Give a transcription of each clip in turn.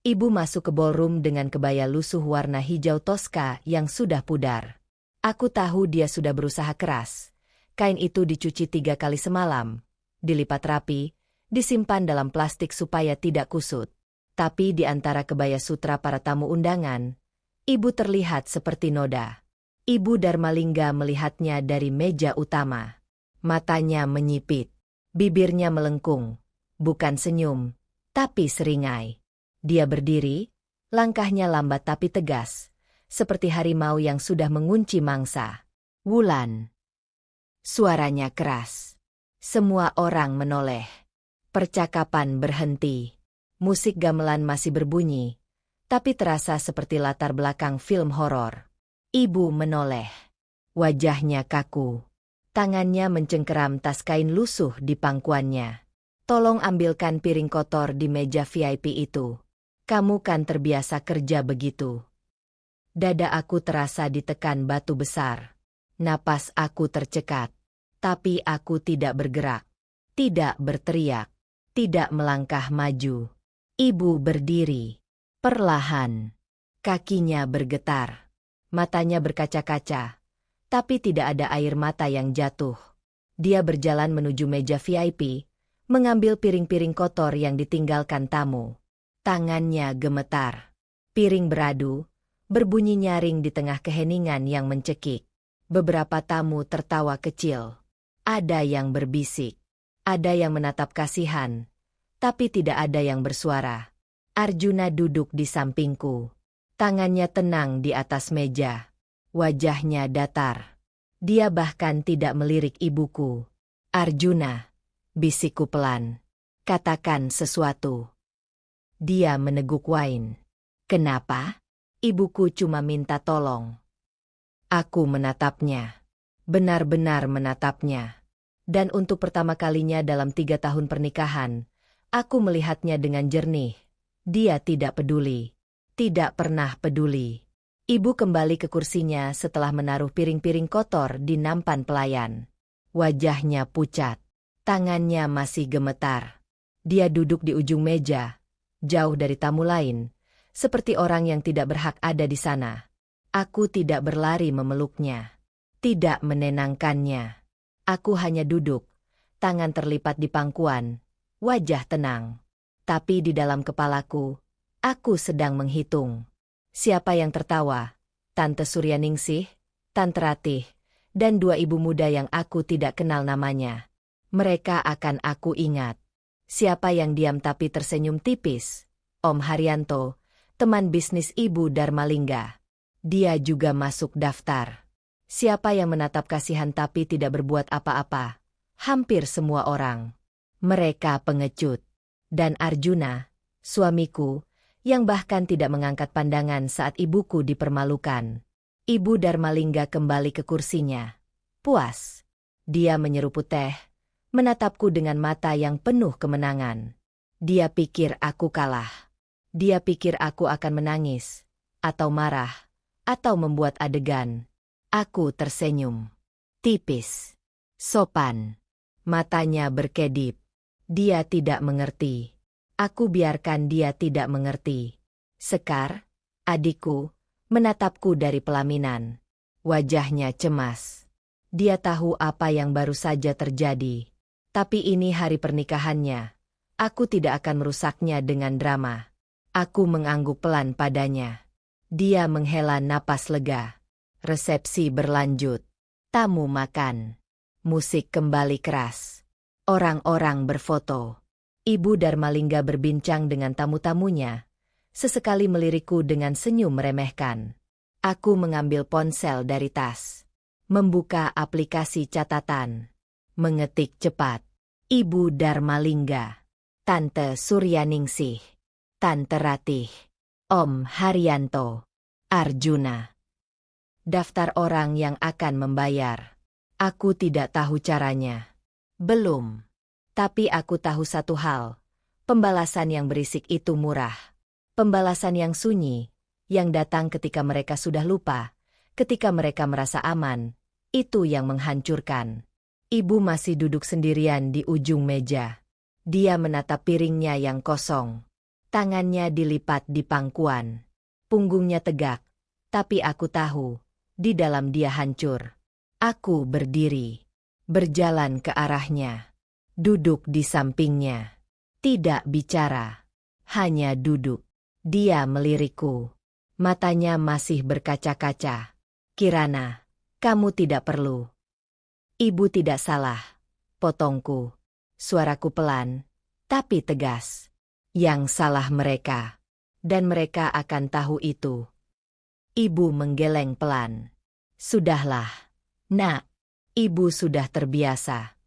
Ibu masuk ke ballroom dengan kebaya lusuh warna hijau toska yang sudah pudar. Aku tahu dia sudah berusaha keras. Kain itu dicuci 3 kali semalam, dilipat rapi, disimpan dalam plastik supaya tidak kusut. Tapi di antara kebaya sutra para tamu undangan, ibu terlihat seperti noda. Ibu Darmalingga melihatnya dari meja utama. Matanya menyipit, bibirnya melengkung, bukan senyum, tapi seringai. Dia berdiri, langkahnya lambat tapi tegas, seperti harimau yang sudah mengunci mangsa. Wulan. Suaranya keras. Semua orang menoleh. Percakapan berhenti. Musik gamelan masih berbunyi, tapi terasa seperti latar belakang film horor. Ibu menoleh. Wajahnya kaku. Tangannya mencengkeram tas kain lusuh di pangkuannya. Tolong ambilkan piring kotor di meja VIP itu. Kamu kan terbiasa kerja begitu. Dada aku terasa ditekan batu besar. Napas aku tercekat. Tapi aku tidak bergerak. Tidak berteriak. Tidak melangkah maju. Ibu berdiri. Perlahan. Kakinya bergetar. Matanya berkaca-kaca. Tapi tidak ada air mata yang jatuh. Dia berjalan menuju meja VIP, mengambil piring-piring kotor yang ditinggalkan tamu. Tangannya gemetar. Piring beradu, berbunyi nyaring di tengah keheningan yang mencekik. Beberapa tamu tertawa kecil. Ada yang berbisik. Ada yang menatap kasihan. Tapi tidak ada yang bersuara. Arjuna duduk di sampingku. Tangannya tenang di atas meja. Wajahnya datar. Dia bahkan tidak melirik ibuku. Arjuna, bisikku pelan. Katakan sesuatu. Dia meneguk wine. Kenapa? Ibuku cuma minta tolong. Aku menatapnya. Benar-benar menatapnya. Dan untuk pertama kalinya dalam 3 tahun pernikahan, aku melihatnya dengan jernih. Dia tidak peduli. Tidak pernah peduli. Ibu kembali ke kursinya setelah menaruh piring-piring kotor di nampan pelayan. Wajahnya pucat. Tangannya masih gemetar. Dia duduk di ujung meja, jauh dari tamu lain, seperti orang yang tidak berhak ada di sana. Aku tidak berlari memeluknya. Tidak menenangkannya. Aku hanya duduk, tangan terlipat di pangkuan, wajah tenang. Tapi di dalam kepalaku, aku sedang menghitung. Siapa yang tertawa? Tante Suryaningsih, Tante Ratih, dan 2 ibu muda yang aku tidak kenal namanya. Mereka akan aku ingat. Siapa yang diam tapi tersenyum tipis? Om Haryanto, teman bisnis Ibu Darmalingga. Dia juga masuk daftar. Siapa yang menatap kasihan tapi tidak berbuat apa-apa? Hampir semua orang. Mereka pengecut. Dan Arjuna, suamiku, yang bahkan tidak mengangkat pandangan saat ibuku dipermalukan. Ibu Darmalingga kembali ke kursinya. Puas. Dia menyeruput teh, menatapku dengan mata yang penuh kemenangan. Dia pikir aku kalah. Dia pikir aku akan menangis, atau marah, atau membuat adegan. Aku tersenyum. Tipis. Sopan. Matanya berkedip. Dia tidak mengerti. Aku biarkan dia tidak mengerti. Sekar, adikku, menatapku dari pelaminan. Wajahnya cemas. Dia tahu apa yang baru saja terjadi. Tapi ini hari pernikahannya. Aku tidak akan merusaknya dengan drama. Aku mengangguk pelan padanya. Dia menghela napas lega. Resepsi berlanjut. Tamu makan. Musik kembali keras. Orang-orang berfoto. Ibu Darmalingga berbincang dengan tamu-tamunya. Sesekali melirikku dengan senyum meremehkan. Aku mengambil ponsel dari tas. Membuka aplikasi catatan. Mengetik cepat. Ibu Darmalingga. Tante Suryaningsih. Tante Ratih. Om Haryanto. Arjuna. Daftar orang yang akan membayar. Aku tidak tahu caranya. Belum. Tapi aku tahu satu hal. Pembalasan yang berisik itu murah. Pembalasan yang sunyi, yang datang ketika mereka sudah lupa, ketika mereka merasa aman, itu yang menghancurkan. Ibu masih duduk sendirian di ujung meja. Dia menatap piringnya yang kosong. Tangannya dilipat di pangkuan. Punggungnya tegak, tapi aku tahu, di dalam dia hancur. Aku berdiri, berjalan ke arahnya, duduk di sampingnya. Tidak bicara, hanya duduk. Dia melirikku. Matanya masih berkaca-kaca. Kirana, kamu tidak perlu. Ibu tidak salah, potongku. Suaraku pelan, tapi tegas. Yang salah mereka. Dan mereka akan tahu itu. Ibu menggeleng pelan. Sudahlah, nak. Ibu sudah terbiasa.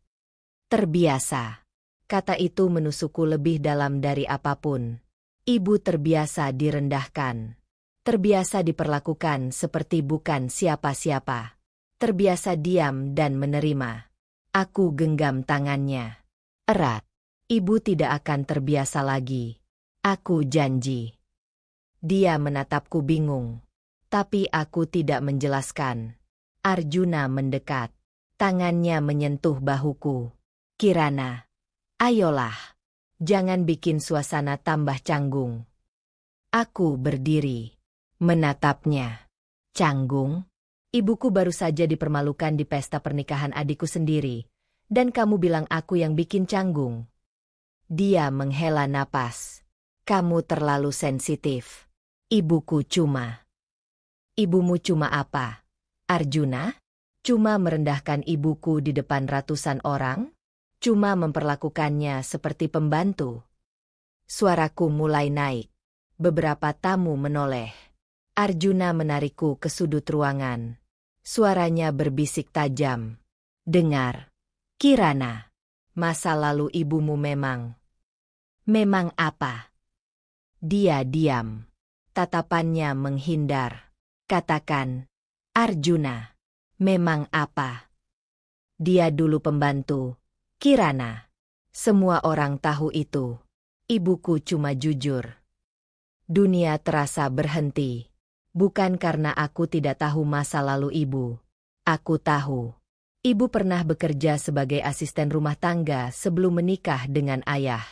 Terbiasa. Kata itu menusukku lebih dalam dari apapun. Ibu terbiasa direndahkan. Terbiasa diperlakukan seperti bukan siapa-siapa. Terbiasa diam dan menerima. Aku genggam tangannya. Erat. Ibu tidak akan terbiasa lagi. Aku janji. Dia menatapku bingung. Tapi aku tidak menjelaskan. Arjuna mendekat. Tangannya menyentuh bahuku. Kirana, ayolah. Jangan bikin suasana tambah canggung. Aku berdiri. Menatapnya. Canggung? Ibuku baru saja dipermalukan di pesta pernikahan adikku sendiri. Dan kamu bilang aku yang bikin canggung. Dia menghela napas. Kamu terlalu sensitif. Ibuku cuma. Ibumu cuma apa? Arjuna? Cuma merendahkan ibuku di depan ratusan orang? Cuma memperlakukannya seperti pembantu? Suaraku mulai naik. Beberapa tamu menoleh. Arjuna menarikku ke sudut ruangan. Suaranya berbisik tajam. Dengar. Kirana. Masa lalu ibumu memang apa? Dia diam. Tatapannya menghindar. Katakan, Arjuna, memang apa? Dia dulu pembantu, Kirana. Semua orang tahu itu. Ibuku cuma jujur. Dunia terasa berhenti. Bukan karena aku tidak tahu masa lalu ibu. Aku tahu. Ibu pernah bekerja sebagai asisten rumah tangga sebelum menikah dengan ayah.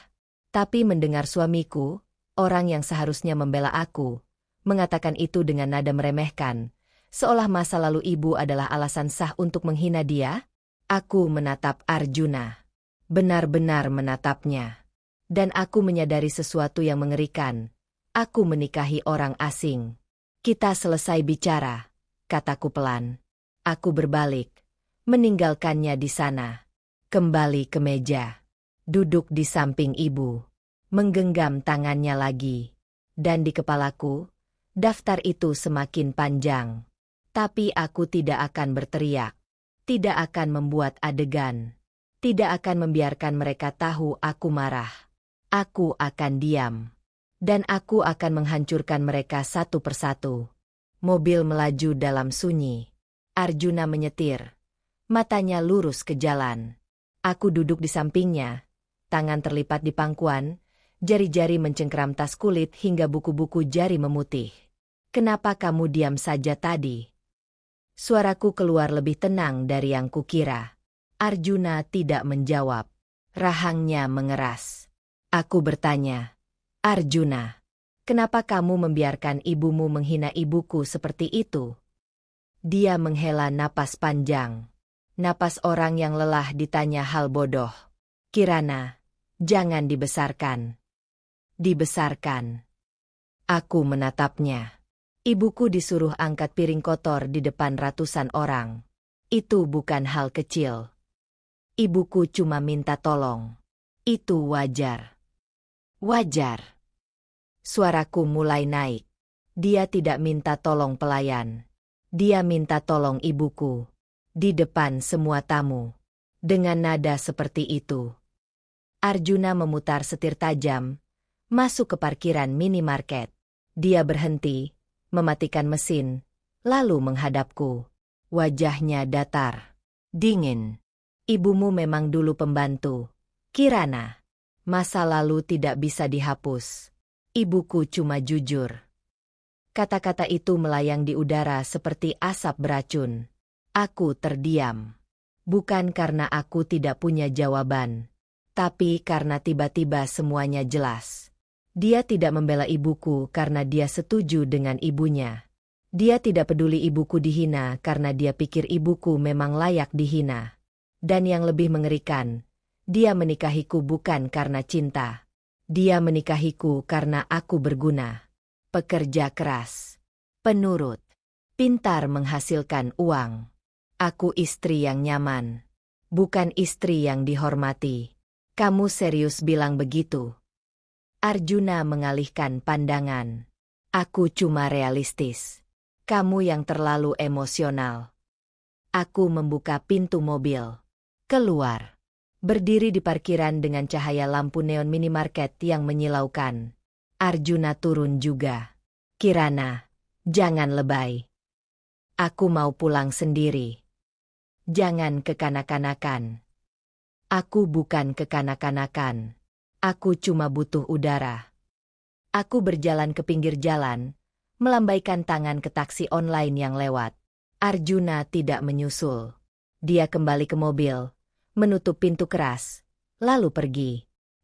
Tapi mendengar suamiku, orang yang seharusnya membela aku, mengatakan itu dengan nada meremehkan, seolah masa lalu ibu adalah alasan sah untuk menghina dia, aku menatap Arjuna. Benar-benar menatapnya. Dan aku menyadari sesuatu yang mengerikan. Aku menikahi orang asing. Kita selesai bicara, kataku pelan. Aku berbalik, meninggalkannya di sana. Kembali ke meja. Duduk di samping ibu. Menggenggam tangannya lagi. Dan di kepalaku, daftar itu semakin panjang. Tapi aku tidak akan berteriak. Tidak akan membuat adegan. Tidak akan membiarkan mereka tahu aku marah. Aku akan diam. Dan aku akan menghancurkan mereka satu persatu. Mobil melaju dalam sunyi. Arjuna menyetir. Matanya lurus ke jalan. Aku duduk di sampingnya. Tangan terlipat di pangkuan. Jari-jari mencengkeram tas kulit hingga buku-buku jari memutih. Kenapa kamu diam saja tadi? Suaraku keluar lebih tenang dari yang kukira. Arjuna tidak menjawab. Rahangnya mengeras. Aku bertanya, Arjuna, kenapa kamu membiarkan ibumu menghina ibuku seperti itu? Dia menghela napas panjang. Napas orang yang lelah ditanya hal bodoh. Kirana, jangan dibesarkan. Dibesarkan. Aku menatapnya. Ibuku disuruh angkat piring kotor di depan ratusan orang. Itu bukan hal kecil. Ibuku cuma minta tolong. Itu wajar. Wajar. Suaraku mulai naik. Dia tidak minta tolong pelayan. Dia minta tolong ibuku. Di depan semua tamu. Dengan nada seperti itu. Arjuna memutar setir tajam. Masuk ke parkiran minimarket. Dia berhenti, mematikan mesin, lalu menghadapku. Wajahnya datar. Dingin. Ibumu memang dulu pembantu. Kirana. Masa lalu tidak bisa dihapus. Ibuku cuma jujur. Kata-kata itu melayang di udara seperti asap beracun. Aku terdiam. Bukan karena aku tidak punya jawaban. Tapi karena tiba-tiba semuanya jelas. Dia tidak membela ibuku karena dia setuju dengan ibunya. Dia tidak peduli ibuku dihina karena dia pikir ibuku memang layak dihina. Dan yang lebih mengerikan, dia menikahiku bukan karena cinta. Dia menikahiku karena aku berguna. Pekerja keras. Penurut. Pintar menghasilkan uang. Aku istri yang nyaman. Bukan istri yang dihormati. Kamu serius bilang begitu? Arjuna mengalihkan pandangan. Aku cuma realistis. Kamu yang terlalu emosional. Aku membuka pintu mobil. Keluar. Berdiri di parkiran dengan cahaya lampu neon minimarket yang menyilaukan. Arjuna turun juga. Kirana, jangan lebay. Aku mau pulang sendiri. Jangan kekanak-kanakan. Aku bukan kekanak-kanakan. Aku cuma butuh udara. Aku berjalan ke pinggir jalan, melambaikan tangan ke taksi online yang lewat. Arjuna tidak menyusul. Dia kembali ke mobil, menutup pintu keras, lalu pergi.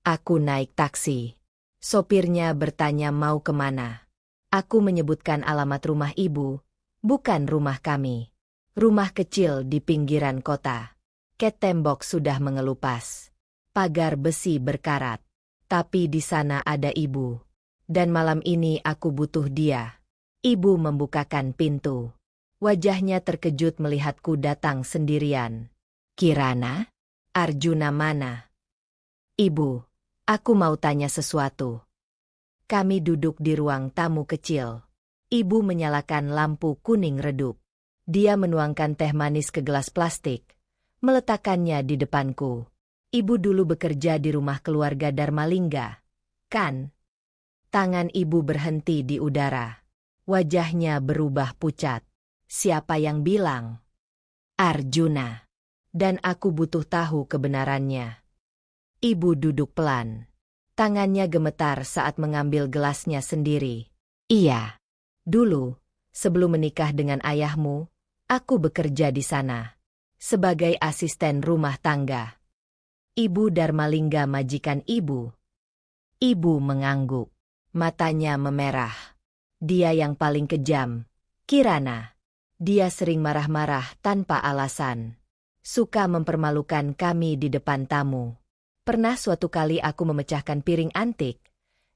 Aku naik taksi. Sopirnya bertanya mau kemana. Aku menyebutkan alamat rumah ibu, bukan rumah kami. Rumah kecil di pinggiran kota. Ket tembok sudah mengelupas. Pagar besi berkarat. Tapi di sana ada ibu. Dan malam ini aku butuh dia. Ibu membukakan pintu. Wajahnya terkejut melihatku datang sendirian. Kirana? Arjuna mana? Ibu, aku mau tanya sesuatu. Kami duduk di ruang tamu kecil. Ibu menyalakan lampu kuning redup. Dia menuangkan teh manis ke gelas plastik, meletakkannya di depanku. Ibu dulu bekerja di rumah keluarga Dharmalingga, kan? Tangan ibu berhenti di udara. Wajahnya berubah pucat. Siapa yang bilang? Arjuna. Dan aku butuh tahu kebenarannya. Ibu duduk pelan. Tangannya gemetar saat mengambil gelasnya sendiri. Iya. Dulu, sebelum menikah dengan ayahmu, aku bekerja di sana. Sebagai asisten rumah tangga. Ibu Dharmalingga majikan ibu. Ibu mengangguk. Matanya memerah. Dia yang paling kejam. Kirana. Dia sering marah-marah tanpa alasan. Suka mempermalukan kami di depan tamu. Pernah suatu kali aku memecahkan piring antik.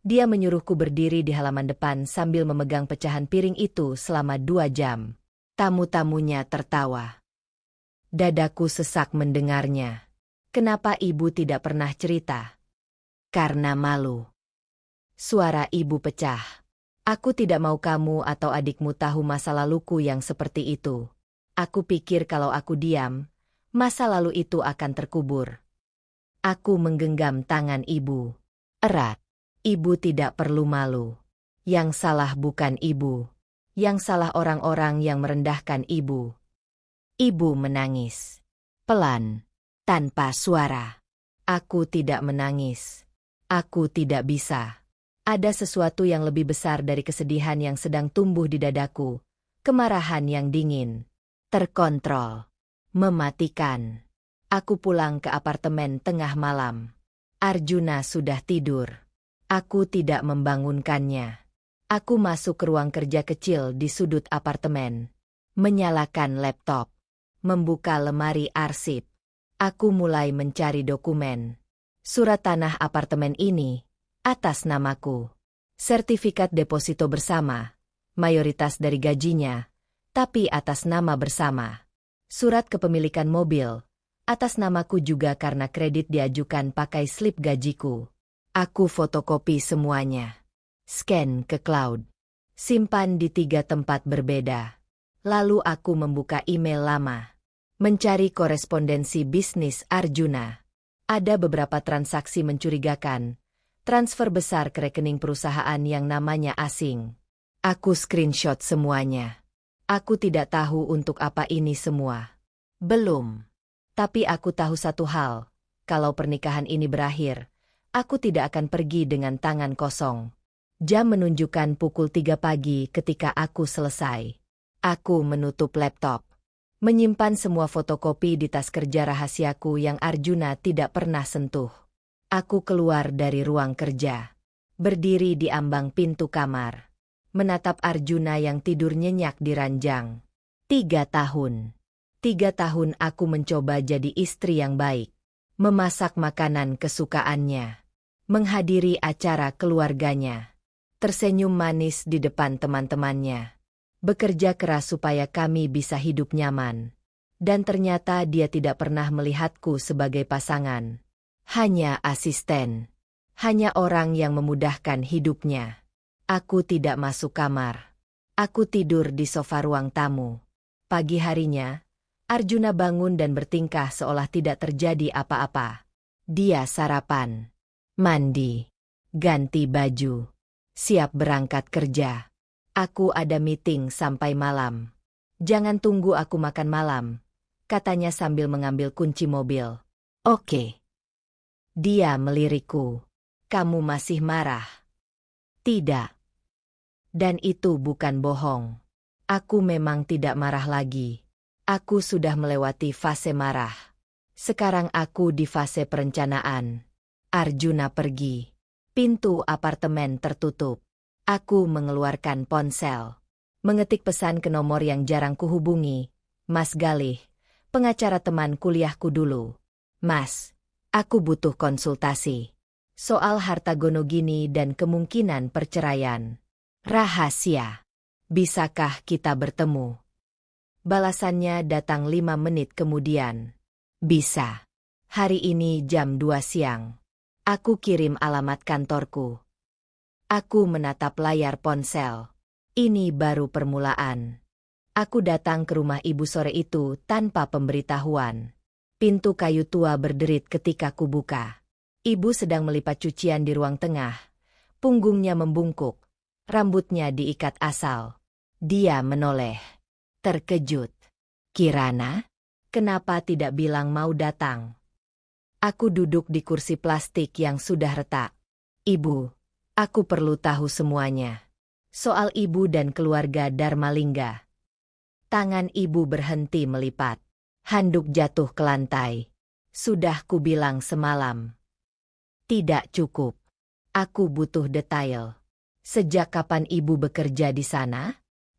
Dia menyuruhku berdiri di halaman depan sambil memegang pecahan piring itu selama 2 jam. Tamu-tamunya tertawa. Dadaku sesak mendengarnya. Kenapa ibu tidak pernah cerita? Karena malu. Suara ibu pecah. Aku tidak mau kamu atau adikmu tahu masa laluku yang seperti itu. Aku pikir kalau aku diam, masa lalu itu akan terkubur. Aku menggenggam tangan ibu. Erat. Ibu tidak perlu malu. Yang salah bukan ibu. Yang salah orang-orang yang merendahkan ibu. Ibu menangis. Pelan. Tanpa suara. Aku tidak menangis. Aku tidak bisa. Ada sesuatu yang lebih besar dari kesedihan yang sedang tumbuh di dadaku. Kemarahan yang dingin. Terkontrol. Mematikan. Aku pulang ke apartemen tengah malam. Arjuna sudah tidur. Aku tidak membangunkannya. Aku masuk ke ruang kerja kecil di sudut apartemen. Menyalakan laptop. Membuka lemari arsip. Aku mulai mencari dokumen. Surat tanah apartemen ini, atas namaku. Sertifikat deposito bersama, mayoritas dari gajinya, tapi atas nama bersama. Surat kepemilikan mobil, atas namaku juga karena kredit diajukan pakai slip gajiku. Aku fotokopi semuanya. Scan ke cloud. Simpan di 3 tempat berbeda. Lalu aku membuka email lama. Mencari korespondensi bisnis Arjuna. Ada beberapa transaksi mencurigakan. Transfer besar ke rekening perusahaan yang namanya asing. Aku screenshot semuanya. Aku tidak tahu untuk apa ini semua. Belum. Tapi aku tahu satu hal. Kalau pernikahan ini berakhir, aku tidak akan pergi dengan tangan kosong. Jam menunjukkan pukul 3 pagi ketika aku selesai. Aku menutup laptop. Menyimpan semua fotokopi di tas kerja rahasiaku yang Arjuna tidak pernah sentuh. Aku keluar dari ruang kerja. berdiri di ambang pintu kamar, menatap Arjuna yang tidur nyenyak di ranjang. 3 tahun. 3 tahun aku mencoba jadi istri yang baik, memasak makanan kesukaannya, menghadiri acara keluarganya, tersenyum manis di depan teman-temannya, bekerja keras supaya kami bisa hidup nyaman. Dan ternyata dia tidak pernah melihatku sebagai pasangan. Hanya asisten. Hanya orang yang memudahkan hidupnya. Aku tidak masuk kamar. Aku tidur di sofa ruang tamu. Pagi harinya, Arjuna bangun dan bertingkah seolah tidak terjadi apa-apa. Dia sarapan, mandi, ganti baju, siap berangkat kerja. Aku ada meeting sampai malam. Jangan tunggu aku makan malam, katanya sambil mengambil kunci mobil. Oke. Dia melirikku. Kamu masih marah? Tidak. Dan itu bukan bohong. Aku memang tidak marah lagi. Aku sudah melewati fase marah. Sekarang aku di fase perencanaan. Arjuna pergi. Pintu apartemen tertutup. Aku mengeluarkan ponsel. Mengetik pesan ke nomor yang jarang kuhubungi. Mas Galih, pengacara teman kuliahku dulu. Mas, aku butuh konsultasi. Soal harta gonogini dan kemungkinan perceraian. Rahasia. Bisakah kita bertemu? Balasannya datang 5 menit kemudian. Bisa. Hari ini jam 2 siang. Aku kirim alamat kantorku. Aku menatap layar ponsel. Ini baru permulaan. Aku datang ke rumah ibu sore itu tanpa pemberitahuan. Pintu kayu tua berderit ketika kubuka. Ibu sedang melipat cucian di ruang tengah. Punggungnya membungkuk. Rambutnya diikat asal. Dia menoleh. Terkejut. Kirana? Kenapa tidak bilang mau datang? Aku duduk di kursi plastik yang sudah retak. Ibu, aku perlu tahu semuanya. Soal ibu dan keluarga Dharmalingga. Tangan ibu berhenti melipat. Handuk jatuh ke lantai. Sudah kubilang semalam. Tidak cukup. Aku butuh detail. Sejak kapan ibu bekerja di sana?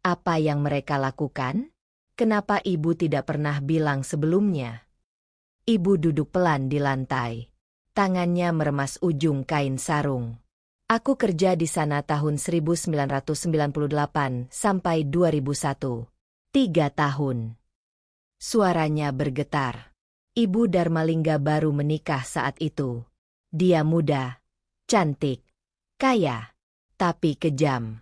Apa yang mereka lakukan? Kenapa ibu tidak pernah bilang sebelumnya? Ibu duduk pelan di lantai. Tangannya meremas ujung kain sarung. Aku kerja di sana tahun 1998 sampai 2001. 3 tahun. Suaranya bergetar. Ibu Dharmalingga baru menikah saat itu. Dia muda, cantik, kaya, tapi kejam.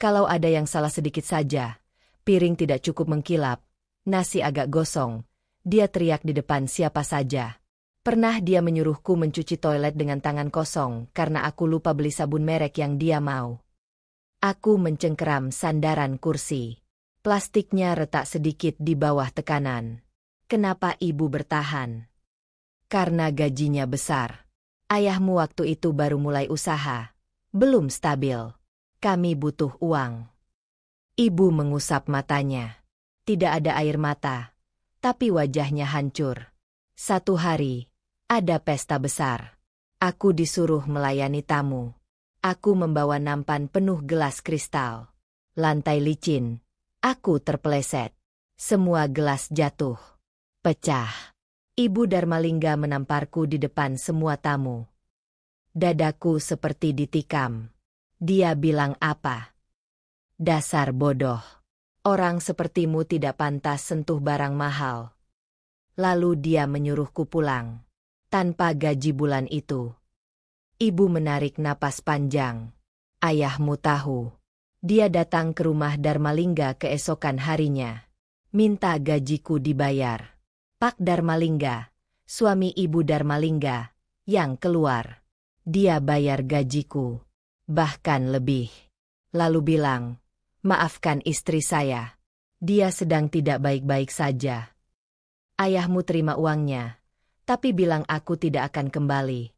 Kalau ada yang salah sedikit saja, piring tidak cukup mengkilap, nasi agak gosong, dia teriak di depan siapa saja. Pernah dia menyuruhku mencuci toilet dengan tangan kosong karena aku lupa beli sabun merek yang dia mau. Aku mencengkeram sandaran kursi. Plastiknya retak sedikit di bawah tekanan. Kenapa ibu bertahan? Karena gajinya besar. Ayahmu waktu itu baru mulai usaha. Belum stabil. Kami butuh uang. Ibu mengusap matanya. Tidak ada air mata. Tapi wajahnya hancur. Satu hari, ada pesta besar. Aku disuruh melayani tamu. Aku membawa nampan penuh gelas kristal. Lantai licin. Aku terpeleset. Semua gelas jatuh. Pecah. Ibu Dharmalingga menamparku di depan semua tamu. Dadaku seperti ditikam. Dia bilang apa? Dasar bodoh. Orang sepertimu tidak pantas sentuh barang mahal. Lalu dia menyuruhku pulang. Tanpa gaji bulan itu. Ibu menarik napas panjang. Ayahmu tahu. Dia datang ke rumah Dharmalingga keesokan harinya. Minta gajiku dibayar. Pak Dharmalingga, suami ibu Dharmalingga, yang keluar. Dia bayar gajiku. Bahkan lebih. Lalu bilang, maafkan istri saya. Dia sedang tidak baik-baik saja. Ayahmu terima uangnya, tapi bilang aku tidak akan kembali.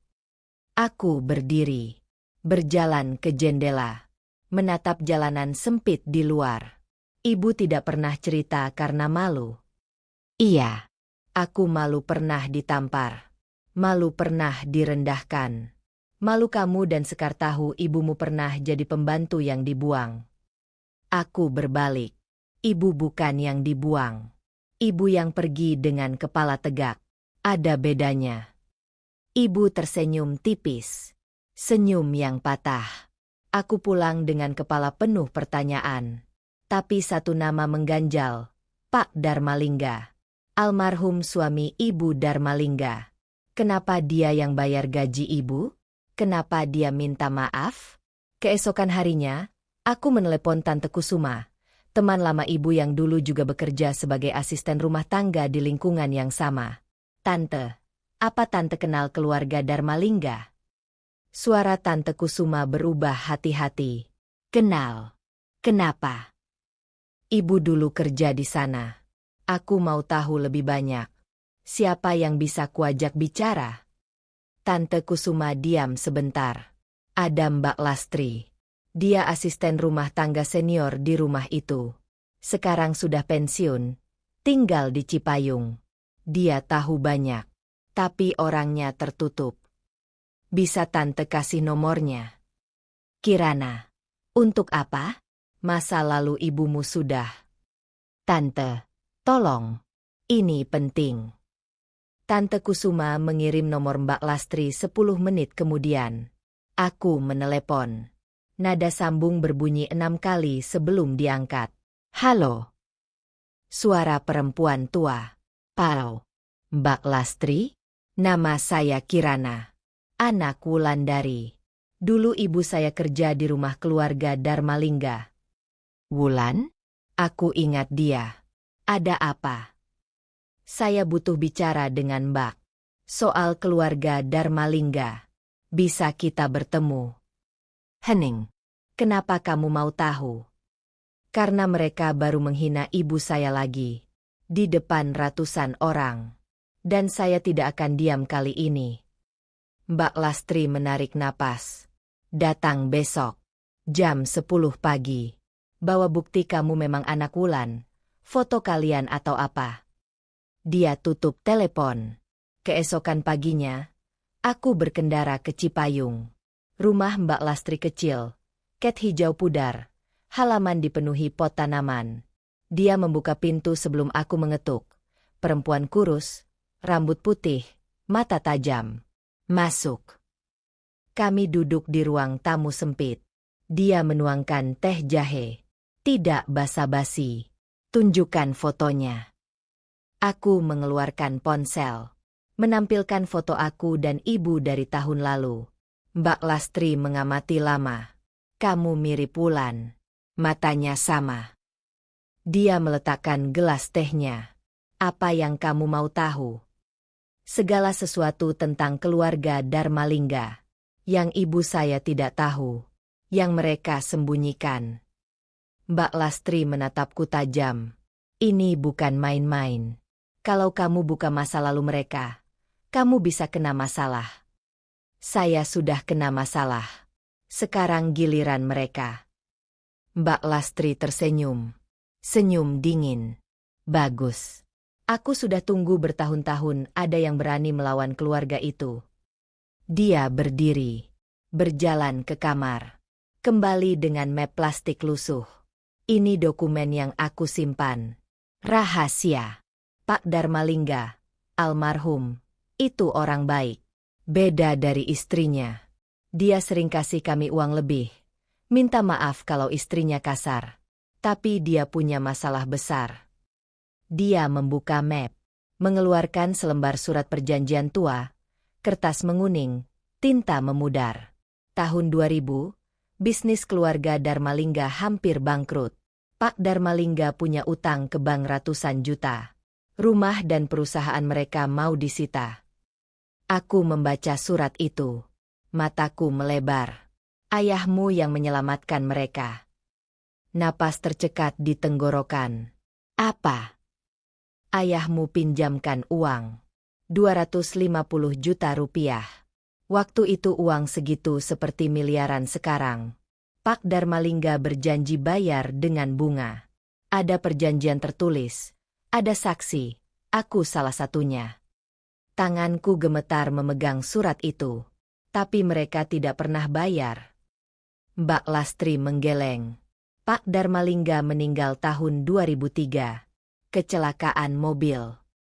Aku berdiri, berjalan ke jendela, menatap jalanan sempit di luar. Ibu tidak pernah cerita karena malu. Iya, aku malu pernah ditampar, malu pernah direndahkan, Malu kamu dan Sekar tahu ibumu pernah jadi pembantu yang dibuang. Aku berbalik. Ibu bukan yang dibuang. Ibu yang pergi dengan kepala tegak. Ada bedanya. Ibu tersenyum tipis. Senyum yang patah. Aku pulang dengan kepala penuh pertanyaan. Tapi satu nama mengganjal. Pak Darmalingga. Almarhum suami Ibu Darmalingga. Kenapa dia yang bayar gaji ibu? Kenapa dia minta maaf? Keesokan harinya, aku menelepon Tante Kusuma, teman lama ibu yang dulu juga bekerja sebagai asisten rumah tangga di lingkungan yang sama. Tante, apa Tante kenal keluarga Darmalingga? Suara Tante Kusuma berubah hati-hati. Kenal. Kenapa? Ibu dulu kerja di sana. Aku mau tahu lebih banyak. Siapa yang bisa kuajak bicara? Tante Kusuma diam sebentar. Ada Mbak Lastri. Dia asisten rumah tangga senior di rumah itu. Sekarang sudah pensiun. Tinggal di Cipayung. Dia tahu banyak. Tapi orangnya tertutup. Bisa Tante kasih nomornya? Kirana. Untuk apa? Masa lalu ibumu sudah. Tante, tolong. Ini penting. Tante Kusuma mengirim nomor Mbak Lastri 10 menit kemudian. Aku menelepon. Nada sambung berbunyi 6 kali sebelum diangkat. Halo. Suara perempuan tua. Pau. Mbak Lastri? Nama saya Kirana. Anak Wulandari. Dulu ibu saya kerja di rumah keluarga Darmalingga. Wulan? Aku ingat dia. Ada apa? Saya butuh bicara dengan Mbak. Soal keluarga Darmalingga. Bisa kita bertemu? Hening. Kenapa kamu mau tahu? Karena mereka baru menghina ibu saya lagi. Di depan ratusan orang. Dan saya tidak akan diam kali ini. Mbak Lastri menarik napas. Datang besok. Jam 10 pagi. Bawa bukti kamu memang anak Wulan. Foto kalian atau apa? Dia tutup telepon. Keesokan paginya, aku berkendara ke Cipayung. Rumah Mbak Lastri kecil, cat hijau pudar, halaman dipenuhi pot tanaman. Dia membuka pintu sebelum aku mengetuk. Perempuan kurus, rambut putih, mata tajam. Masuk. Kami duduk di ruang tamu sempit. Dia menuangkan teh jahe. Tidak basa-basi. Tunjukkan fotonya. Aku mengeluarkan ponsel. Menampilkan foto aku dan ibu dari tahun lalu. Mbak Lastri mengamati lama. Kamu mirip Wulan. Matanya sama. Dia meletakkan gelas tehnya. Apa yang kamu mau tahu? Segala sesuatu tentang keluarga Darmalingga. Yang ibu saya tidak tahu. Yang mereka sembunyikan. Mbak Lastri menatapku tajam. Ini bukan main-main. Kalau kamu buka masa lalu mereka, kamu bisa kena masalah. Saya sudah kena masalah. Sekarang giliran mereka. Mbak Lastri tersenyum. Senyum dingin. Bagus. Aku sudah tunggu bertahun-tahun ada yang berani melawan keluarga itu. Dia berdiri. Berjalan ke kamar. Kembali dengan map plastik lusuh. Ini dokumen yang aku simpan. Rahasia. Pak Darmalingga, almarhum, itu orang baik. Beda dari istrinya. Dia sering kasih kami uang lebih. Minta maaf kalau istrinya kasar. Tapi dia punya masalah besar. Dia membuka map. Mengeluarkan selembar surat perjanjian tua. Kertas menguning, tinta memudar. Tahun 2000, bisnis keluarga Darmalingga hampir bangkrut. Pak Darmalingga punya utang ke bank ratusan juta. Rumah dan perusahaan mereka mau disita. Aku membaca surat itu. Mataku melebar. Ayahmu yang menyelamatkan mereka. Napas tercekat di tenggorokan. Apa? Ayahmu pinjamkan uang. 250 juta rupiah. Waktu itu uang segitu seperti miliaran sekarang. Pak Darmalingga berjanji bayar dengan bunga. Ada perjanjian tertulis. Ada saksi, aku salah satunya. Tanganku gemetar memegang surat itu. Tapi mereka tidak pernah bayar. Mbak Lastri menggeleng. Pak Darmalingga meninggal tahun 2003. Kecelakaan mobil.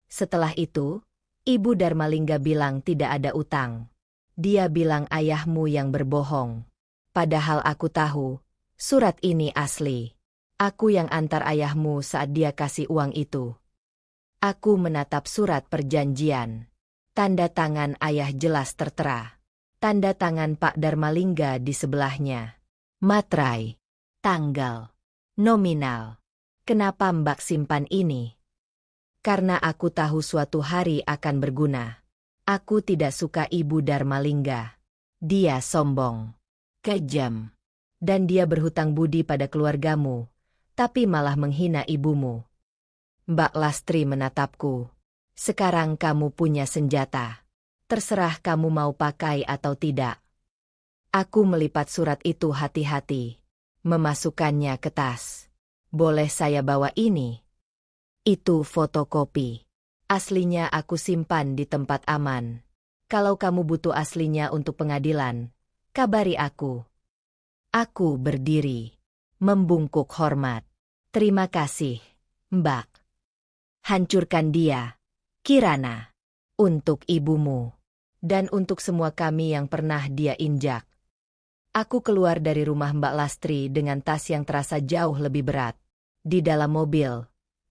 Setelah itu, Ibu Darmalingga bilang tidak ada utang. Dia bilang ayahmu yang berbohong. Padahal aku tahu, surat ini asli. Aku yang antar ayahmu saat dia kasih uang itu. Aku menatap surat perjanjian. Tanda tangan ayah jelas tertera. Tanda tangan Pak Darmalingga di sebelahnya. Materai. Tanggal. Nominal. Kenapa Mbak simpan ini? Karena aku tahu suatu hari akan berguna. Aku tidak suka Ibu Darmalingga. Dia sombong. Kejam. Dan dia berhutang budi pada keluargamu, tapi malah menghina ibumu. Mbak Lastri menatapku. Sekarang kamu punya senjata. Terserah kamu mau pakai atau tidak. Aku melipat surat itu hati-hati. Memasukkannya ke tas. Boleh saya bawa ini? Itu fotokopi. Aslinya aku simpan di tempat aman. Kalau kamu butuh aslinya untuk pengadilan, kabari aku. Aku berdiri. Membungkuk hormat. Terima kasih, Mbak. Hancurkan dia, Kirana. Untuk ibumu. Dan untuk semua kami yang pernah dia injak. Aku keluar dari rumah Mbak Lastri dengan tas yang terasa jauh lebih berat. Di dalam mobil,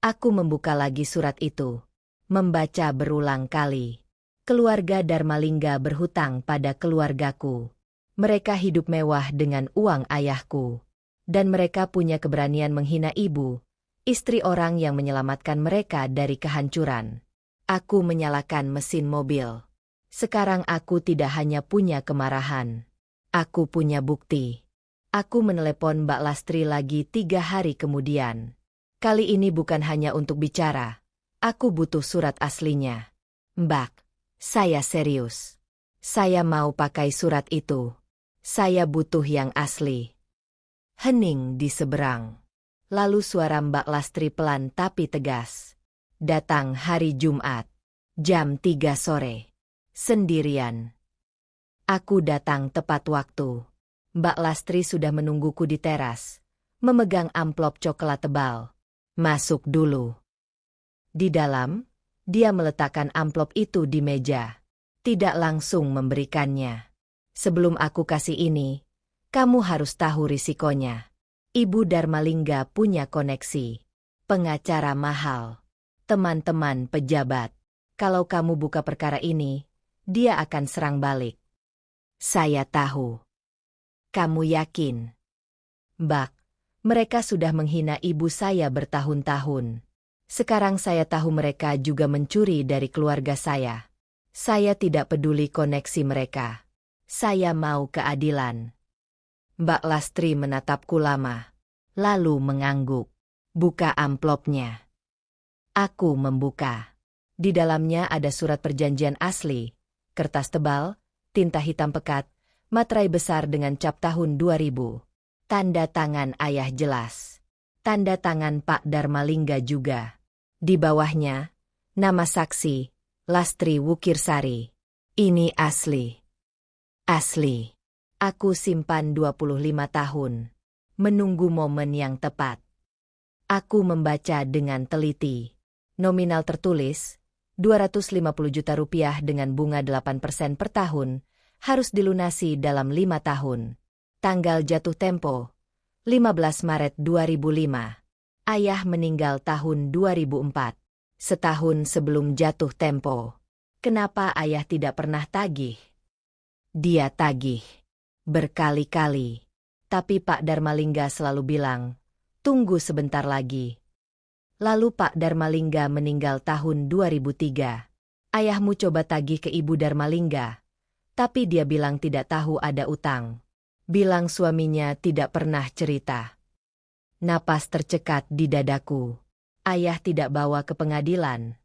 aku membuka lagi surat itu. Membaca berulang kali. Keluarga Darmalingga berhutang pada keluargaku. Mereka hidup mewah dengan uang ayahku. Dan mereka punya keberanian menghina ibu, istri orang yang menyelamatkan mereka dari kehancuran. Aku menyalakan mesin mobil. Sekarang aku tidak hanya punya kemarahan. Aku punya bukti. Aku menelepon Mbak Lastri lagi 3 hari kemudian. Kali ini bukan hanya untuk bicara. Aku butuh surat aslinya. Mbak, saya serius. Saya mau pakai surat itu. Saya butuh yang asli. Hening di seberang. Lalu suara Mbak Lastri pelan tapi tegas. Datang hari Jumat. Jam 3 sore. Sendirian. Aku datang tepat waktu. Mbak Lastri sudah menungguku di teras. Memegang amplop coklat tebal. Masuk dulu. Di dalam, dia meletakkan amplop itu di meja. Tidak langsung memberikannya. Sebelum aku kasih ini, kamu harus tahu risikonya. Ibu Darmalingga punya koneksi. Pengacara mahal. Teman-teman pejabat. Kalau kamu buka perkara ini, dia akan serang balik. Saya tahu. Kamu yakin? Mbak, mereka sudah menghina ibu saya bertahun-tahun. Sekarang saya tahu mereka juga mencuri dari keluarga saya. Saya tidak peduli koneksi mereka. Saya mau keadilan. Mbak Lastri menatapku lama. Lalu mengangguk. Buka amplopnya. Aku membuka. Di dalamnya ada surat perjanjian asli, kertas tebal, tinta hitam pekat, materai besar dengan cap tahun 2000. Tanda tangan ayah jelas. Tanda tangan Pak Darmalingga juga. Di bawahnya, nama saksi, Lastri Wukirsari. Ini asli. Asli. Aku simpan 25 tahun. Menunggu momen yang tepat. Aku membaca dengan teliti. Nominal tertulis, 250 juta rupiah dengan bunga 8% per tahun, harus dilunasi dalam 5 tahun. Tanggal jatuh tempo, 15 Maret 2005. Ayah meninggal tahun 2004. Setahun sebelum jatuh tempo. Kenapa ayah tidak pernah tagih? Dia tagih. Berkali-kali. Tapi Pak Darmalingga selalu bilang, tunggu sebentar lagi. Lalu Pak Darmalingga meninggal tahun 2003. Ayahmu coba tagih ke Ibu Darmalingga. Tapi dia bilang tidak tahu ada utang. Bilang suaminya tidak pernah cerita. Napas tercekat di dadaku. Ayah tidak bawa ke pengadilan.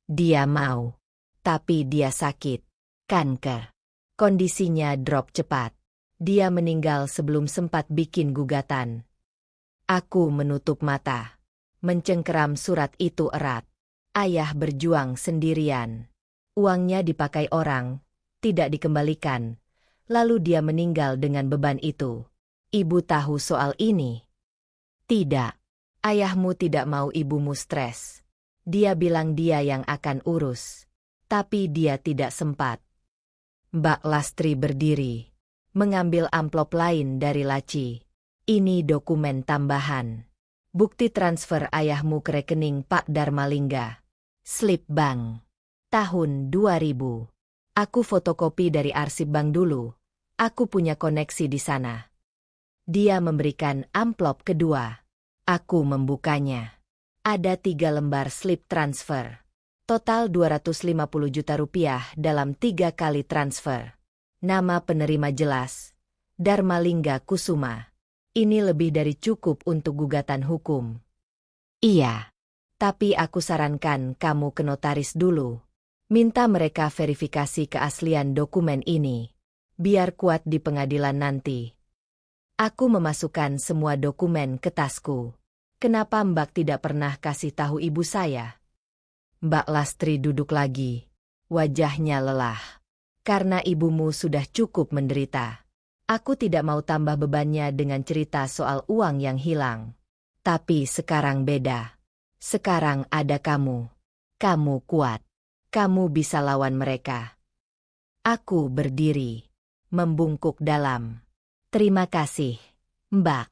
Dia mau. Tapi dia sakit. Kanker. Kondisinya drop cepat. Dia meninggal sebelum sempat bikin gugatan. Aku menutup mata. Mencengkeram surat itu erat. Ayah berjuang sendirian. Uangnya dipakai orang, tidak dikembalikan, lalu dia meninggal dengan beban itu. Ibu tahu soal ini? Tidak. Ayahmu tidak mau ibumu stres. Dia bilang dia yang akan urus. Tapi dia tidak sempat. Mbak Lastri berdiri, mengambil amplop lain dari laci. Ini dokumen tambahan. Bukti transfer ayahmu ke rekening Pak Darmalingga. Slip bank. Tahun 2000. Aku fotokopi dari arsip bank dulu. Aku punya koneksi di sana. Dia memberikan amplop kedua. Aku membukanya. Ada 3 lembar slip transfer. Total 250 juta rupiah dalam 3 kali transfer. Nama penerima jelas. Darmalingga Kusuma. Ini lebih dari cukup untuk gugatan hukum. Iya. Tapi aku sarankan kamu ke notaris dulu. Minta mereka verifikasi keaslian dokumen ini. Biar kuat di pengadilan nanti. Aku memasukkan semua dokumen ke tasku. Kenapa Mbak tidak pernah kasih tahu ibu saya? Mbak Lastri duduk lagi. Wajahnya lelah. Karena ibumu sudah cukup menderita. Aku tidak mau tambah bebannya dengan cerita soal uang yang hilang. Tapi sekarang beda. Sekarang ada kamu. Kamu kuat. Kamu bisa lawan mereka. Aku berdiri. Membungkuk dalam. Terima kasih, Mbak.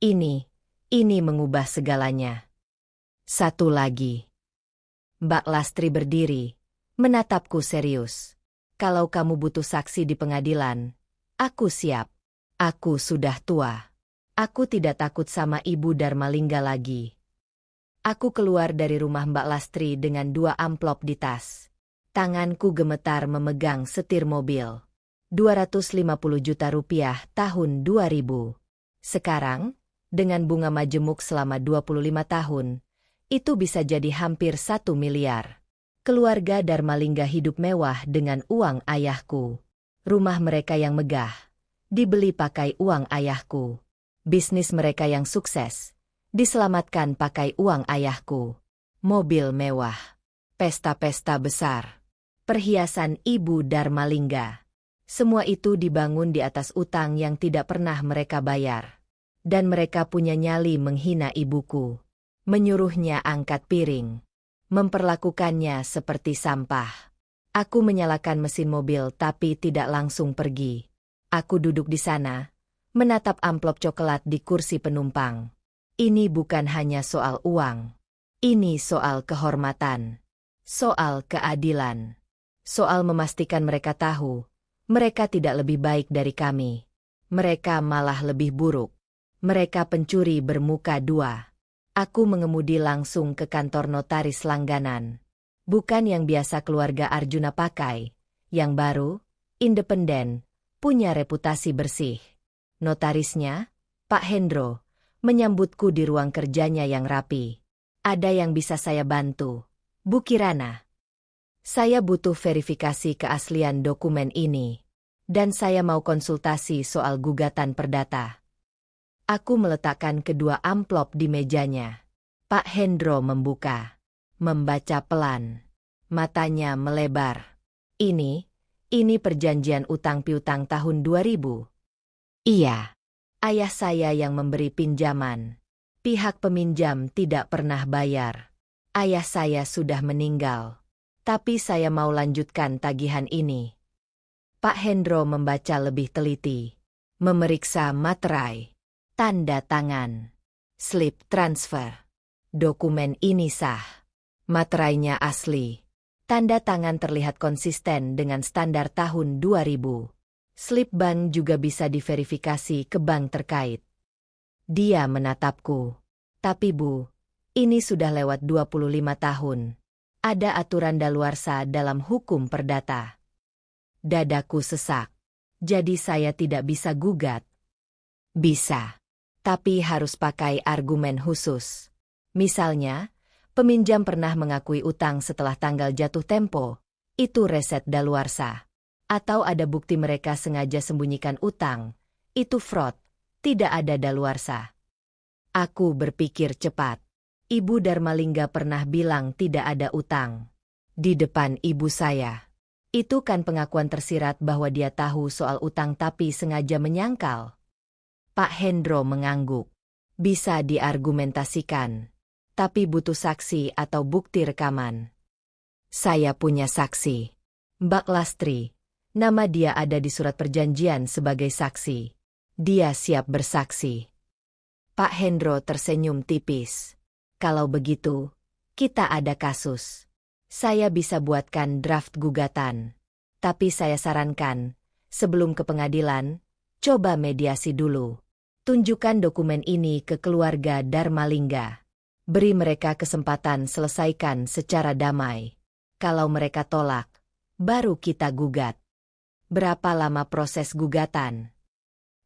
Ini mengubah segalanya. Satu lagi. Mbak Lastri berdiri, menatapku serius. Kalau kamu butuh saksi di pengadilan, aku siap. Aku sudah tua. Aku tidak takut sama Ibu Darmalingga lagi. Aku keluar dari rumah Mbak Lastri dengan 2 amplop di tas. Tanganku gemetar memegang setir mobil. 250 juta rupiah tahun 2000. Sekarang, dengan bunga majemuk selama 25 tahun, itu bisa jadi hampir 1 miliar. Keluarga Darmalingga hidup mewah dengan uang ayahku. Rumah mereka yang megah, dibeli pakai uang ayahku. Bisnis mereka yang sukses, diselamatkan pakai uang ayahku. Mobil mewah, pesta-pesta besar, perhiasan Ibu Darmalingga. Semua itu dibangun di atas utang yang tidak pernah mereka bayar. Dan mereka punya nyali menghina ibuku. Menyuruhnya angkat piring. Memperlakukannya seperti sampah. Aku menyalakan mesin mobil tapi tidak langsung pergi. Aku duduk di sana, menatap amplop coklat di kursi penumpang. Ini bukan hanya soal uang. Ini soal kehormatan. Soal keadilan. Soal memastikan mereka tahu, mereka tidak lebih baik dari kami. Mereka malah lebih buruk. Mereka pencuri bermuka 2. Aku mengemudi langsung ke kantor notaris langganan. Bukan yang biasa keluarga Arjuna pakai. Yang baru, independen, punya reputasi bersih. Notarisnya, Pak Hendro, menyambutku di ruang kerjanya yang rapi. Ada yang bisa saya bantu, Bu Kirana? Saya butuh verifikasi keaslian dokumen ini. Dan saya mau konsultasi soal gugatan perdata. Aku meletakkan kedua amplop di mejanya. Pak Hendro membuka. Membaca pelan. Matanya melebar. Ini perjanjian utang piutang tahun 2000. Iya. Ayah saya yang memberi pinjaman. Pihak peminjam tidak pernah bayar. Ayah saya sudah meninggal. Tapi saya mau lanjutkan tagihan ini. Pak Hendro membaca lebih teliti. Memeriksa materai. Tanda tangan. Slip transfer. Dokumen ini sah. Materainya asli. Tanda tangan terlihat konsisten dengan standar tahun 2000. Slip bank juga bisa diverifikasi ke bank terkait. Dia menatapku. Tapi Bu, ini sudah lewat 25 tahun. Ada aturan daluarsa dalam hukum perdata. Dadaku sesak. Jadi saya tidak bisa gugat. Bisa. Tapi harus pakai argumen khusus. Misalnya, peminjam pernah mengakui utang setelah tanggal jatuh tempo. Itu reset daluarsa. Atau ada bukti mereka sengaja sembunyikan utang. Itu fraud. Tidak ada daluarsa. Aku berpikir cepat. Ibu Darmalingga pernah bilang tidak ada utang. Di depan ibu saya. Itu kan pengakuan tersirat bahwa dia tahu soal utang tapi sengaja menyangkal. Pak Hendro mengangguk. Bisa diargumentasikan. Tapi butuh saksi atau bukti rekaman. Saya punya saksi. Mbak Lastri. Nama dia ada di surat perjanjian sebagai saksi. Dia siap bersaksi. Pak Hendro tersenyum tipis. Kalau begitu, kita ada kasus. Saya bisa buatkan draft gugatan. Tapi saya sarankan, sebelum ke pengadilan, coba mediasi dulu. Tunjukkan dokumen ini ke keluarga Darmalingga. Beri mereka kesempatan selesaikan secara damai. Kalau mereka tolak, baru kita gugat. Berapa lama proses gugatan?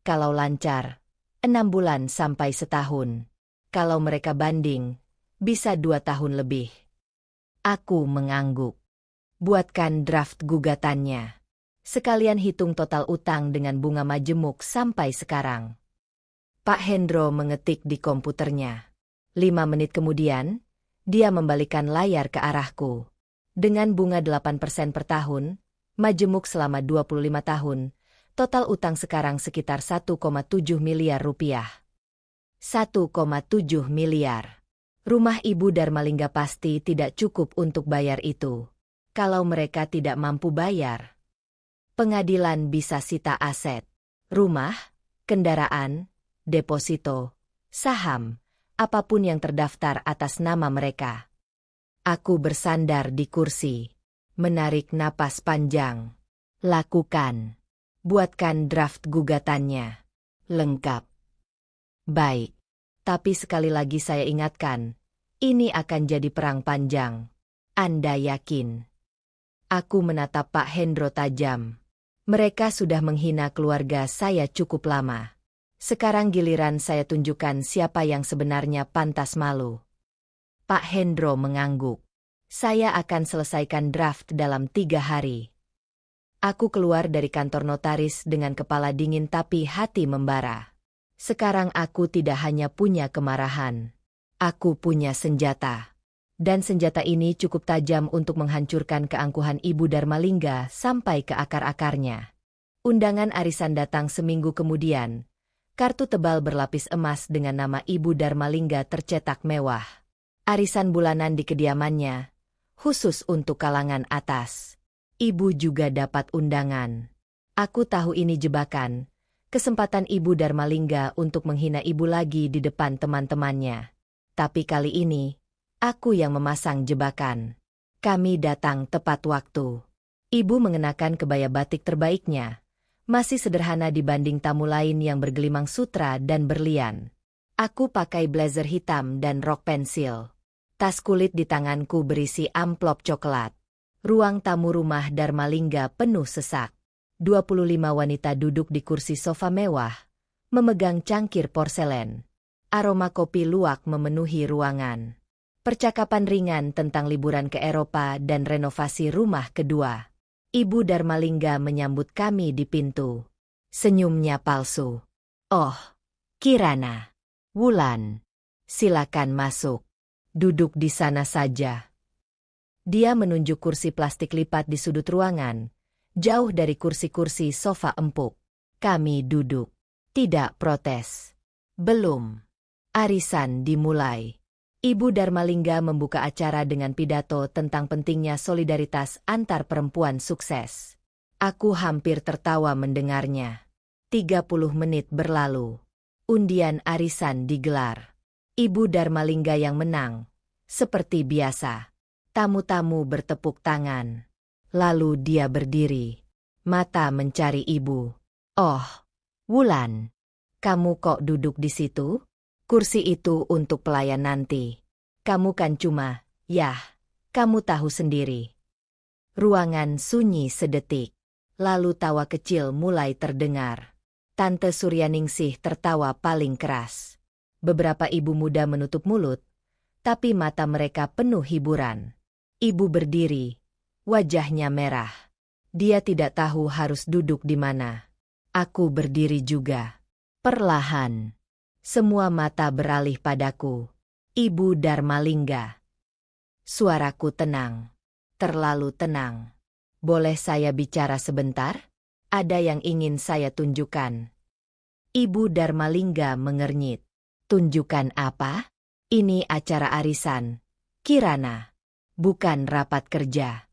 Kalau lancar, 6 bulan sampai setahun. Kalau mereka banding, bisa 2 tahun lebih. Aku mengangguk. Buatkan draft gugatannya. Sekalian hitung total utang dengan bunga majemuk sampai sekarang. Pak Hendro mengetik di komputernya. 5 menit kemudian, dia membalikan layar ke arahku. Dengan bunga 8% per tahun, majemuk selama 25 tahun, total utang sekarang sekitar 1,7 miliar rupiah. 1,7 miliar. Rumah Ibu Darmalingga pasti tidak cukup untuk bayar itu. Kalau mereka tidak mampu bayar, pengadilan bisa sita aset, rumah, kendaraan, deposito, saham, apapun yang terdaftar atas nama mereka. Aku bersandar di kursi, menarik napas panjang. Lakukan. Buatkan draft gugatannya. Lengkap. Baik. Tapi sekali lagi saya ingatkan, ini akan jadi perang panjang. Anda yakin? Aku menatap Pak Hendro tajam. Mereka sudah menghina keluarga saya cukup lama. Sekarang giliran saya tunjukkan siapa yang sebenarnya pantas malu. Pak Hendro mengangguk. Saya akan selesaikan draft dalam 3 hari. Aku keluar dari kantor notaris dengan kepala dingin tapi hati membara. Sekarang aku tidak hanya punya kemarahan. Aku punya senjata. Dan senjata ini cukup tajam untuk menghancurkan keangkuhan Ibu Darmalingga sampai ke akar-akarnya. Undangan arisan datang seminggu kemudian. Kartu tebal berlapis emas dengan nama Ibu Darmalingga tercetak mewah. Arisan bulanan di kediamannya, khusus untuk kalangan atas. Ibu juga dapat undangan. Aku tahu ini jebakan, kesempatan Ibu Darmalingga untuk menghina ibu lagi di depan teman-temannya. Tapi kali ini, aku yang memasang jebakan. Kami datang tepat waktu. Ibu mengenakan kebaya batik terbaiknya. Masih sederhana dibanding tamu lain yang bergelimang sutra dan berlian. Aku pakai blazer hitam dan rok pensil. Tas kulit di tanganku berisi amplop coklat. Ruang tamu rumah Darmalingga penuh sesak. 25 wanita duduk di kursi sofa mewah, memegang cangkir porselen. Aroma kopi luwak memenuhi ruangan. Percakapan ringan tentang liburan ke Eropa dan renovasi rumah kedua. Ibu Darmalingga menyambut kami di pintu. Senyumnya palsu. Oh, Kirana. Wulan. Silakan masuk. Duduk di sana saja. Dia menunjuk kursi plastik lipat di sudut ruangan, jauh dari kursi-kursi sofa empuk. Kami duduk. Tidak protes. Belum. Arisan dimulai. Ibu Darmalingga membuka acara dengan pidato tentang pentingnya solidaritas antar perempuan sukses. Aku hampir tertawa mendengarnya. 30 menit berlalu. Undian arisan digelar. Ibu Darmalingga yang menang. Seperti biasa. Tamu-tamu bertepuk tangan. Lalu dia berdiri. Mata mencari ibu. Oh, Wulan. Kamu kok duduk di situ? Kursi itu untuk pelayan nanti. Kamu kan cuma, yah, kamu tahu sendiri. Ruangan sunyi sedetik. Lalu tawa kecil mulai terdengar. Tante Suryaningsih tertawa paling keras. Beberapa ibu muda menutup mulut, tapi mata mereka penuh hiburan. Ibu berdiri, wajahnya merah. Dia tidak tahu harus duduk di mana. Aku berdiri juga. Perlahan. Semua mata beralih padaku. Ibu Darmalingga. Suaraku tenang. Terlalu tenang. Boleh saya bicara sebentar? Ada yang ingin saya tunjukkan. Ibu Darmalingga mengernyit. Tunjukkan apa? Ini acara arisan, Kirana. Bukan rapat kerja.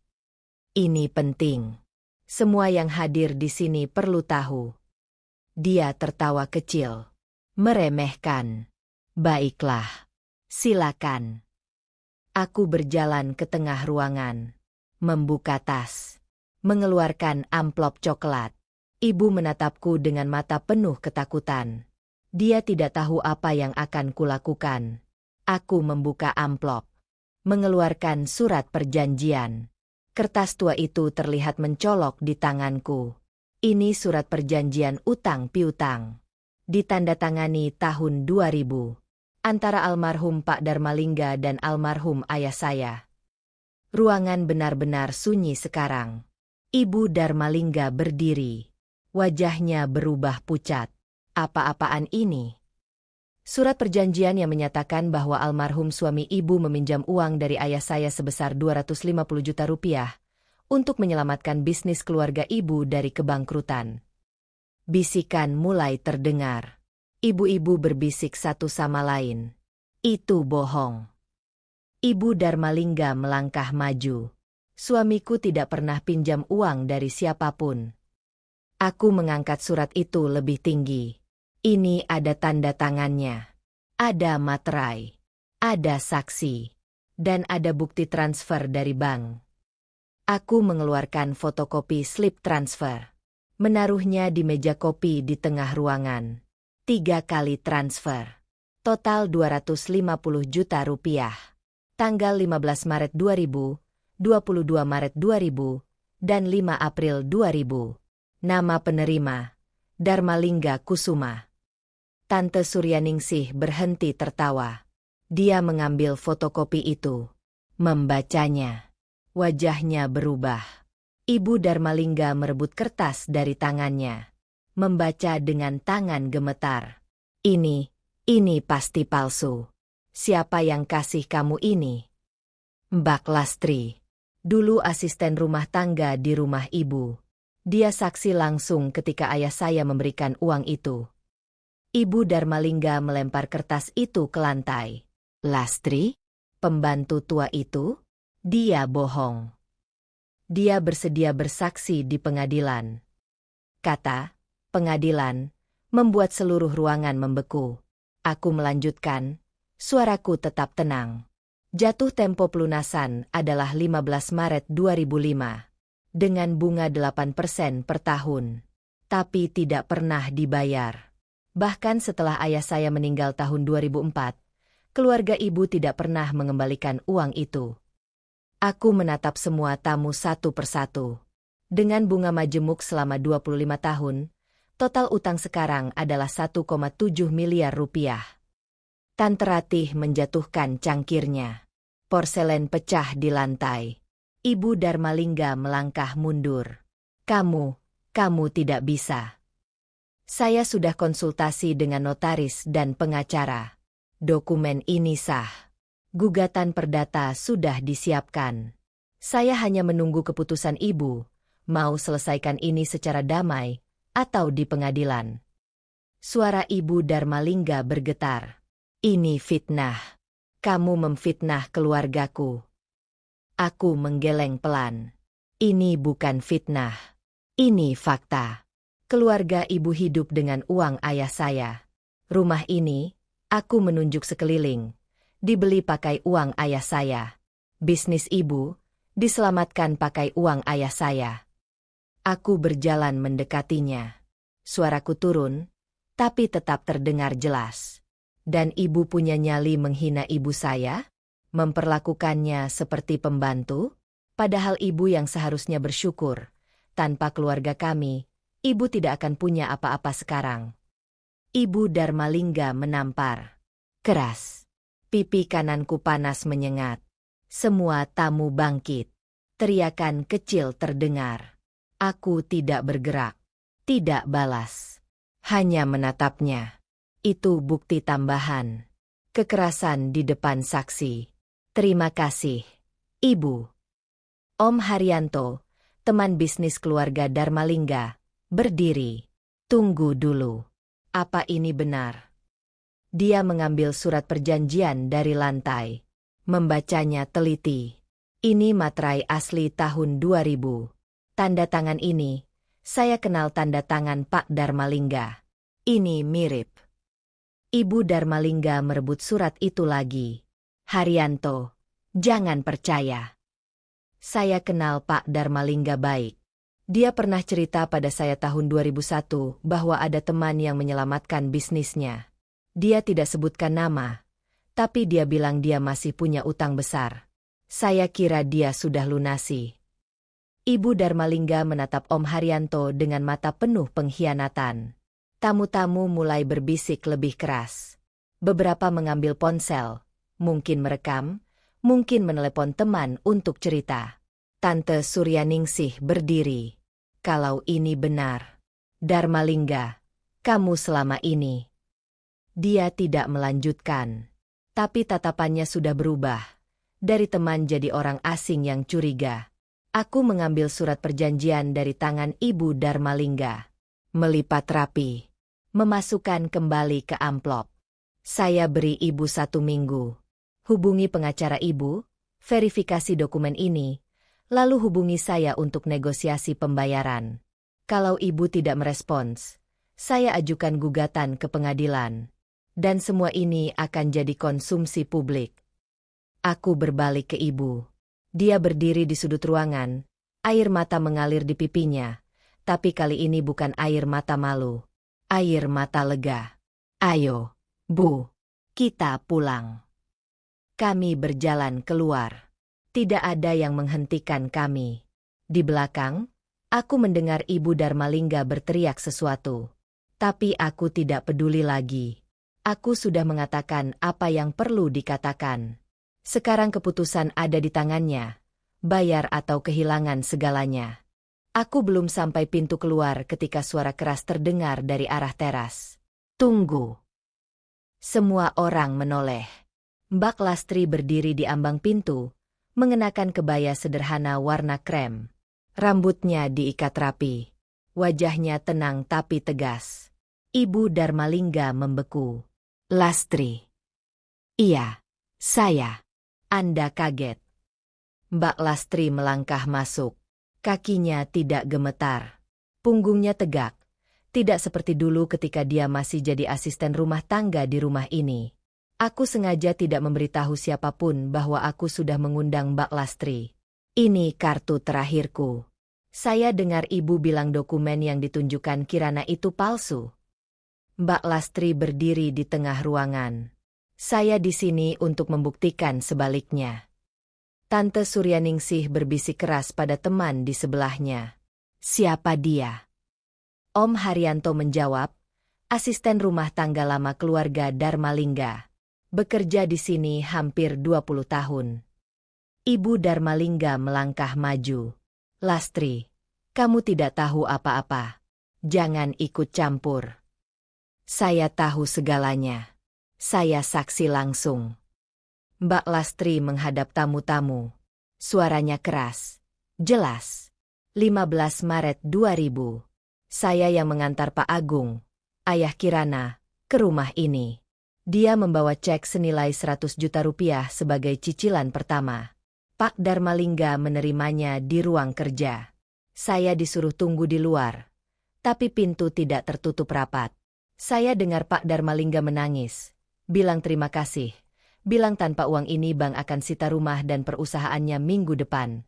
Ini penting. Semua yang hadir di sini perlu tahu. Dia tertawa kecil. Meremehkan. Baiklah. Silakan. Aku berjalan ke tengah ruangan. Membuka tas. Mengeluarkan amplop coklat. Ibu menatapku dengan mata penuh ketakutan. Dia tidak tahu apa yang akan kulakukan. Aku membuka amplop. Mengeluarkan surat perjanjian. Kertas tua itu terlihat mencolok di tanganku. Ini surat perjanjian utang piutang. Ditandatangani tahun 2000. Antara almarhum Pak Darmalingga dan almarhum ayah saya. Ruangan benar-benar sunyi sekarang. Ibu Darmalingga berdiri. Wajahnya berubah pucat. Apa-apaan ini? Surat perjanjian yang menyatakan bahwa almarhum suami ibu meminjam uang dari ayah saya sebesar 250 juta rupiah untuk menyelamatkan bisnis keluarga ibu dari kebangkrutan. Bisikan mulai terdengar. Ibu-ibu berbisik satu sama lain. Itu bohong. Ibu Darmalingga melangkah maju. Suamiku tidak pernah pinjam uang dari siapapun. Aku mengangkat surat itu lebih tinggi. Ini ada tanda tangannya. Ada materai. Ada saksi. Dan ada bukti transfer dari bank. Aku mengeluarkan fotokopi slip transfer. Menaruhnya di meja kopi di tengah ruangan. 3 kali transfer. Total 250 juta rupiah. Tanggal 15 Maret 2000, 22 Maret 2000, dan 5 April 2000. Nama penerima, Darmalingga Kusuma. Tante Suryaningsih berhenti tertawa. Dia mengambil fotokopi itu. Membacanya. Wajahnya berubah. Ibu Darmalingga merebut kertas dari tangannya. Membaca dengan tangan gemetar. Ini pasti palsu. Siapa yang kasih kamu ini? Mbak Lastri. Dulu asisten rumah tangga di rumah ibu. Dia saksi langsung ketika ayah saya memberikan uang itu. Ibu Darmalingga melempar kertas itu ke lantai. Lastri? Pembantu tua itu? Dia bohong. Dia bersedia bersaksi di pengadilan. Kata pengadilan membuat seluruh ruangan membeku. Aku melanjutkan, suaraku tetap tenang. Jatuh tempo pelunasan adalah 15 Maret 2005. Dengan bunga 8% per tahun. Tapi tidak pernah dibayar. Bahkan setelah ayah saya meninggal tahun 2004, keluarga ibu tidak pernah mengembalikan uang itu. Aku menatap semua tamu satu persatu. Dengan bunga majemuk selama 25 tahun, total utang sekarang adalah 1,7 miliar rupiah. Tante Ratih menjatuhkan cangkirnya. Porselen pecah di lantai. Ibu Darmalingga melangkah mundur. Kamu tidak bisa. Saya sudah konsultasi dengan notaris dan pengacara. Dokumen ini sah. Gugatan perdata sudah disiapkan. Saya hanya menunggu keputusan ibu, mau selesaikan ini secara damai atau di pengadilan. Suara ibu Darmalingga bergetar. Ini fitnah. Kamu memfitnah keluargaku. Aku menggeleng pelan. Ini bukan fitnah. Ini fakta. Keluarga ibu hidup dengan uang ayah saya. Rumah ini, aku menunjuk sekeliling, dibeli pakai uang ayah saya. Bisnis ibu, diselamatkan pakai uang ayah saya. Aku berjalan mendekatinya. Suaraku turun, tapi tetap terdengar jelas. Dan ibu punya nyali menghina ibu saya? Memperlakukannya seperti pembantu? Padahal ibu yang seharusnya bersyukur. Tanpa keluarga kami, ibu tidak akan punya apa-apa sekarang. Ibu Darmalingga menampar. Keras. Pipi kananku panas menyengat. Semua tamu bangkit. Teriakan kecil terdengar. Aku tidak bergerak. Tidak balas. Hanya menatapnya. Itu bukti tambahan. Kekerasan di depan saksi. Terima kasih, Ibu. Om Haryanto, teman bisnis keluarga Darmalingga, berdiri. Tunggu dulu. Apa ini benar? Dia mengambil surat perjanjian dari lantai. Membacanya teliti. Ini materai asli tahun 2000. Tanda tangan ini, saya kenal tanda tangan Pak Darmalingga. Ini mirip. Ibu Darmalingga merebut surat itu lagi. Haryanto, jangan percaya. Saya kenal Pak Darmalingga baik. Dia pernah cerita pada saya tahun 2001 bahwa ada teman yang menyelamatkan bisnisnya. Dia tidak sebutkan nama, tapi dia bilang dia masih punya utang besar. Saya kira dia sudah lunasi. Ibu Darmalingga menatap Om Haryanto dengan mata penuh pengkhianatan. Tamu-tamu mulai berbisik lebih keras. Beberapa mengambil ponsel, mungkin merekam, mungkin menelepon teman untuk cerita. Tante Suryaningsih berdiri. Kalau ini benar, Darmalingga, kamu selama ini. Dia tidak melanjutkan, tapi tatapannya sudah berubah. Dari teman jadi orang asing yang curiga. Aku mengambil surat perjanjian dari tangan Ibu Darmalingga. Melipat rapi. Memasukkan kembali ke amplop. Saya beri Ibu 1 minggu. Hubungi pengacara Ibu, verifikasi dokumen ini, lalu hubungi saya untuk negosiasi pembayaran. Kalau Ibu tidak merespons, saya ajukan gugatan ke pengadilan. Dan semua ini akan jadi konsumsi publik. Aku berbalik ke Ibu. Dia berdiri di sudut ruangan, air mata mengalir di pipinya, tapi kali ini bukan air mata malu. Air mata lega. Ayo, Bu, kita pulang. Kami berjalan keluar. Tidak ada yang menghentikan kami. Di belakang, aku mendengar Ibu Darmalingga berteriak sesuatu. Tapi aku tidak peduli lagi. Aku sudah mengatakan apa yang perlu dikatakan. Sekarang keputusan ada di tangannya. Bayar atau kehilangan segalanya. Aku belum sampai pintu keluar ketika suara keras terdengar dari arah teras. Tunggu. Semua orang menoleh. Mbak Lastri berdiri di ambang pintu, mengenakan kebaya sederhana warna krem. Rambutnya diikat rapi. Wajahnya tenang tapi tegas. Ibu Darmalingga membeku. Lastri. Iya, saya. Anda kaget. Mbak Lastri melangkah masuk. Kakinya tidak gemetar. Punggungnya tegak. Tidak seperti dulu ketika dia masih jadi asisten rumah tangga di rumah ini. Aku sengaja tidak memberitahu siapapun bahwa aku sudah mengundang Mbak Lastri. Ini kartu terakhirku. Saya dengar Ibu bilang dokumen yang ditunjukkan Kirana itu palsu. Mbak Lastri berdiri di tengah ruangan. Saya di sini untuk membuktikan sebaliknya. Tante Suryaningsih berbisik keras pada teman di sebelahnya. Siapa dia? Om Haryanto menjawab, asisten rumah tangga lama keluarga Darmalingga. Bekerja di sini hampir 20 tahun. Ibu Darmalingga melangkah maju. Lastri, kamu tidak tahu apa-apa. Jangan ikut campur. Saya tahu segalanya. Saya saksi langsung. Mbak Lastri menghadap tamu-tamu. Suaranya keras. Jelas. 15 Maret 2000. Saya yang mengantar Pak Agung, ayah Kirana, ke rumah ini. Dia membawa cek senilai 100 juta rupiah sebagai cicilan pertama. Pak Darmalingga menerimanya di ruang kerja. Saya disuruh tunggu di luar. Tapi pintu tidak tertutup rapat. Saya dengar Pak Darmalingga menangis. Bilang terima kasih. Bilang tanpa uang ini bank akan sita rumah dan perusahaannya minggu depan.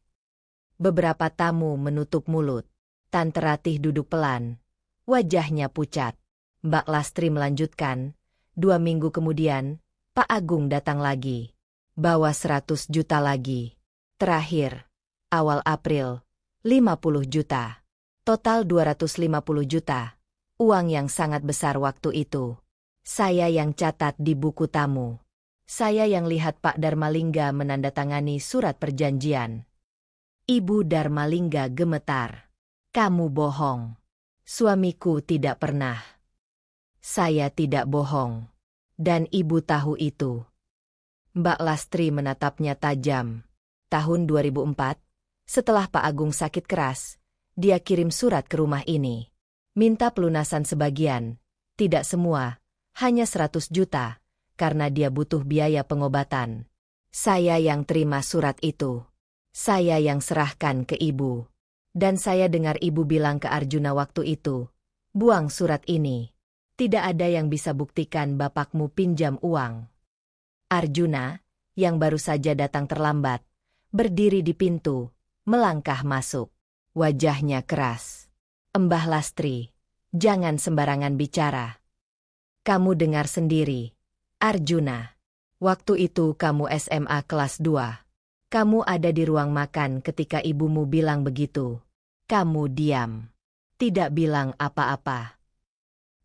Beberapa tamu menutup mulut. Tante Ratih duduk pelan. Wajahnya pucat. Mbak Lastri melanjutkan. 2 minggu kemudian, Pak Agung datang lagi. Bawa 100 juta lagi. Terakhir, awal April, 50 juta. Total 250 juta. Uang yang sangat besar waktu itu. Saya yang catat di buku tamu. Saya yang lihat Pak Darmalingga menandatangani surat perjanjian. Ibu Darmalingga gemetar. Kamu bohong. Suamiku tidak pernah. Saya tidak bohong. Dan ibu tahu itu. Mbak Lastri menatapnya tajam. Tahun 2004, Setelah Pak Agung sakit keras, dia kirim surat ke rumah ini. Minta pelunasan sebagian, tidak semua, hanya 100 juta, karena dia butuh biaya pengobatan. Saya yang terima surat itu. Saya yang serahkan ke ibu. Dan saya dengar ibu bilang ke Arjuna waktu itu, buang surat ini. Tidak ada yang bisa buktikan bapakmu pinjam uang. Arjuna, yang baru saja datang terlambat, berdiri di pintu, melangkah masuk. Wajahnya keras. Mbah Lastri, jangan sembarangan bicara. Kamu dengar sendiri, Arjuna. Waktu itu kamu SMA kelas 2. Kamu ada di ruang makan ketika ibumu bilang begitu. Kamu diam. Tidak bilang apa-apa.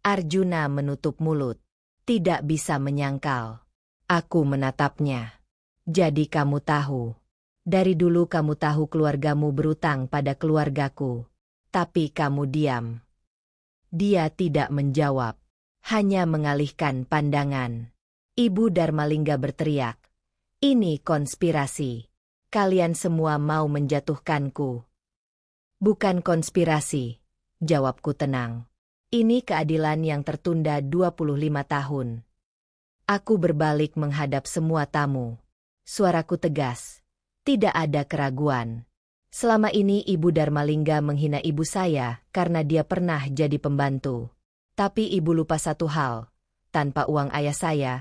Arjuna menutup mulut. Tidak bisa menyangkal. Aku menatapnya. Jadi kamu tahu. Dari dulu kamu tahu keluargamu berutang pada keluargaku. Tapi kamu diam. Dia tidak menjawab. Hanya mengalihkan pandangan. Ibu Darmalingga berteriak. Ini konspirasi. Kalian semua mau menjatuhkanku. Bukan konspirasi, jawabku tenang. Ini keadilan yang tertunda 25 tahun. Aku berbalik menghadap semua tamu. Suaraku tegas. Tidak ada keraguan. Selama ini Ibu Darmalingga menghina ibu saya karena dia pernah jadi pembantu. Tapi ibu lupa satu hal. Tanpa uang ayah saya,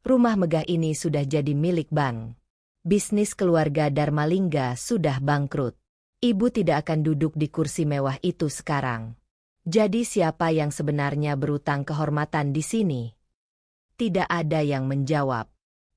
rumah megah ini sudah jadi milik bank. Bisnis keluarga Darmalingga sudah bangkrut. Ibu tidak akan duduk di kursi mewah itu sekarang. Jadi siapa yang sebenarnya berutang kehormatan di sini? Tidak ada yang menjawab.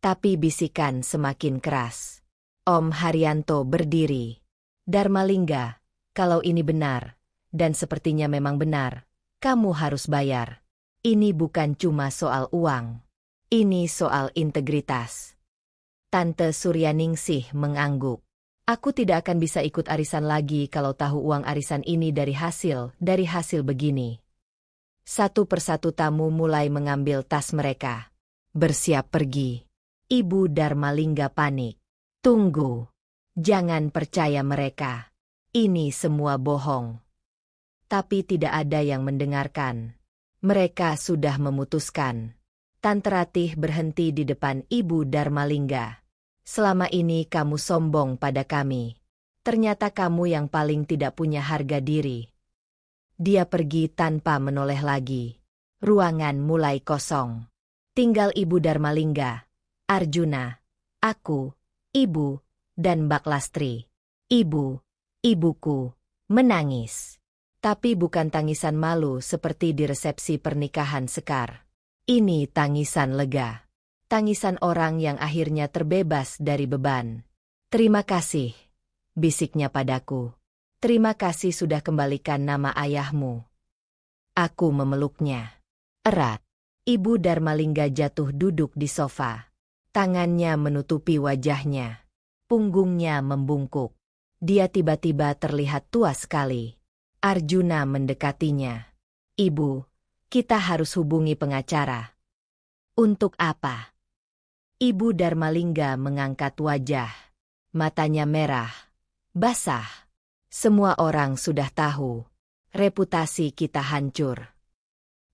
Tapi bisikan semakin keras. Om Haryanto berdiri. Darmalingga, kalau ini benar, dan sepertinya memang benar, kamu harus bayar. Ini bukan cuma soal uang. Ini soal integritas. Tante Suryaningsih mengangguk. Aku tidak akan bisa ikut arisan lagi kalau tahu uang arisan ini dari hasil begini. Satu persatu tamu mulai mengambil tas mereka. Bersiap pergi. Ibu Darmalingga panik. Tunggu. Jangan percaya mereka. Ini semua bohong. Tapi tidak ada yang mendengarkan. Mereka sudah memutuskan. Tante Ratih berhenti di depan Ibu Darmalingga. Selama ini kamu sombong pada kami. Ternyata kamu yang paling tidak punya harga diri. Dia pergi tanpa menoleh lagi. Ruangan mulai kosong. Tinggal Ibu Darmalingga, Arjuna, aku, Ibu, dan Mbak Lastri. Ibuku, menangis. Tapi bukan tangisan malu seperti di resepsi pernikahan Sekar. Ini tangisan lega. Tangisan orang yang akhirnya terbebas dari beban. Terima kasih, bisiknya padaku. Terima kasih sudah kembalikan nama ayahmu. Aku memeluknya. Erat. Ibu Darmalingga jatuh duduk di sofa. Tangannya menutupi wajahnya. Punggungnya membungkuk. Dia tiba-tiba terlihat tua sekali. Arjuna mendekatinya. Ibu, kita harus hubungi pengacara. Untuk apa? Ibu Darmalingga mengangkat wajah. Matanya merah. Basah. Semua orang sudah tahu. Reputasi kita hancur.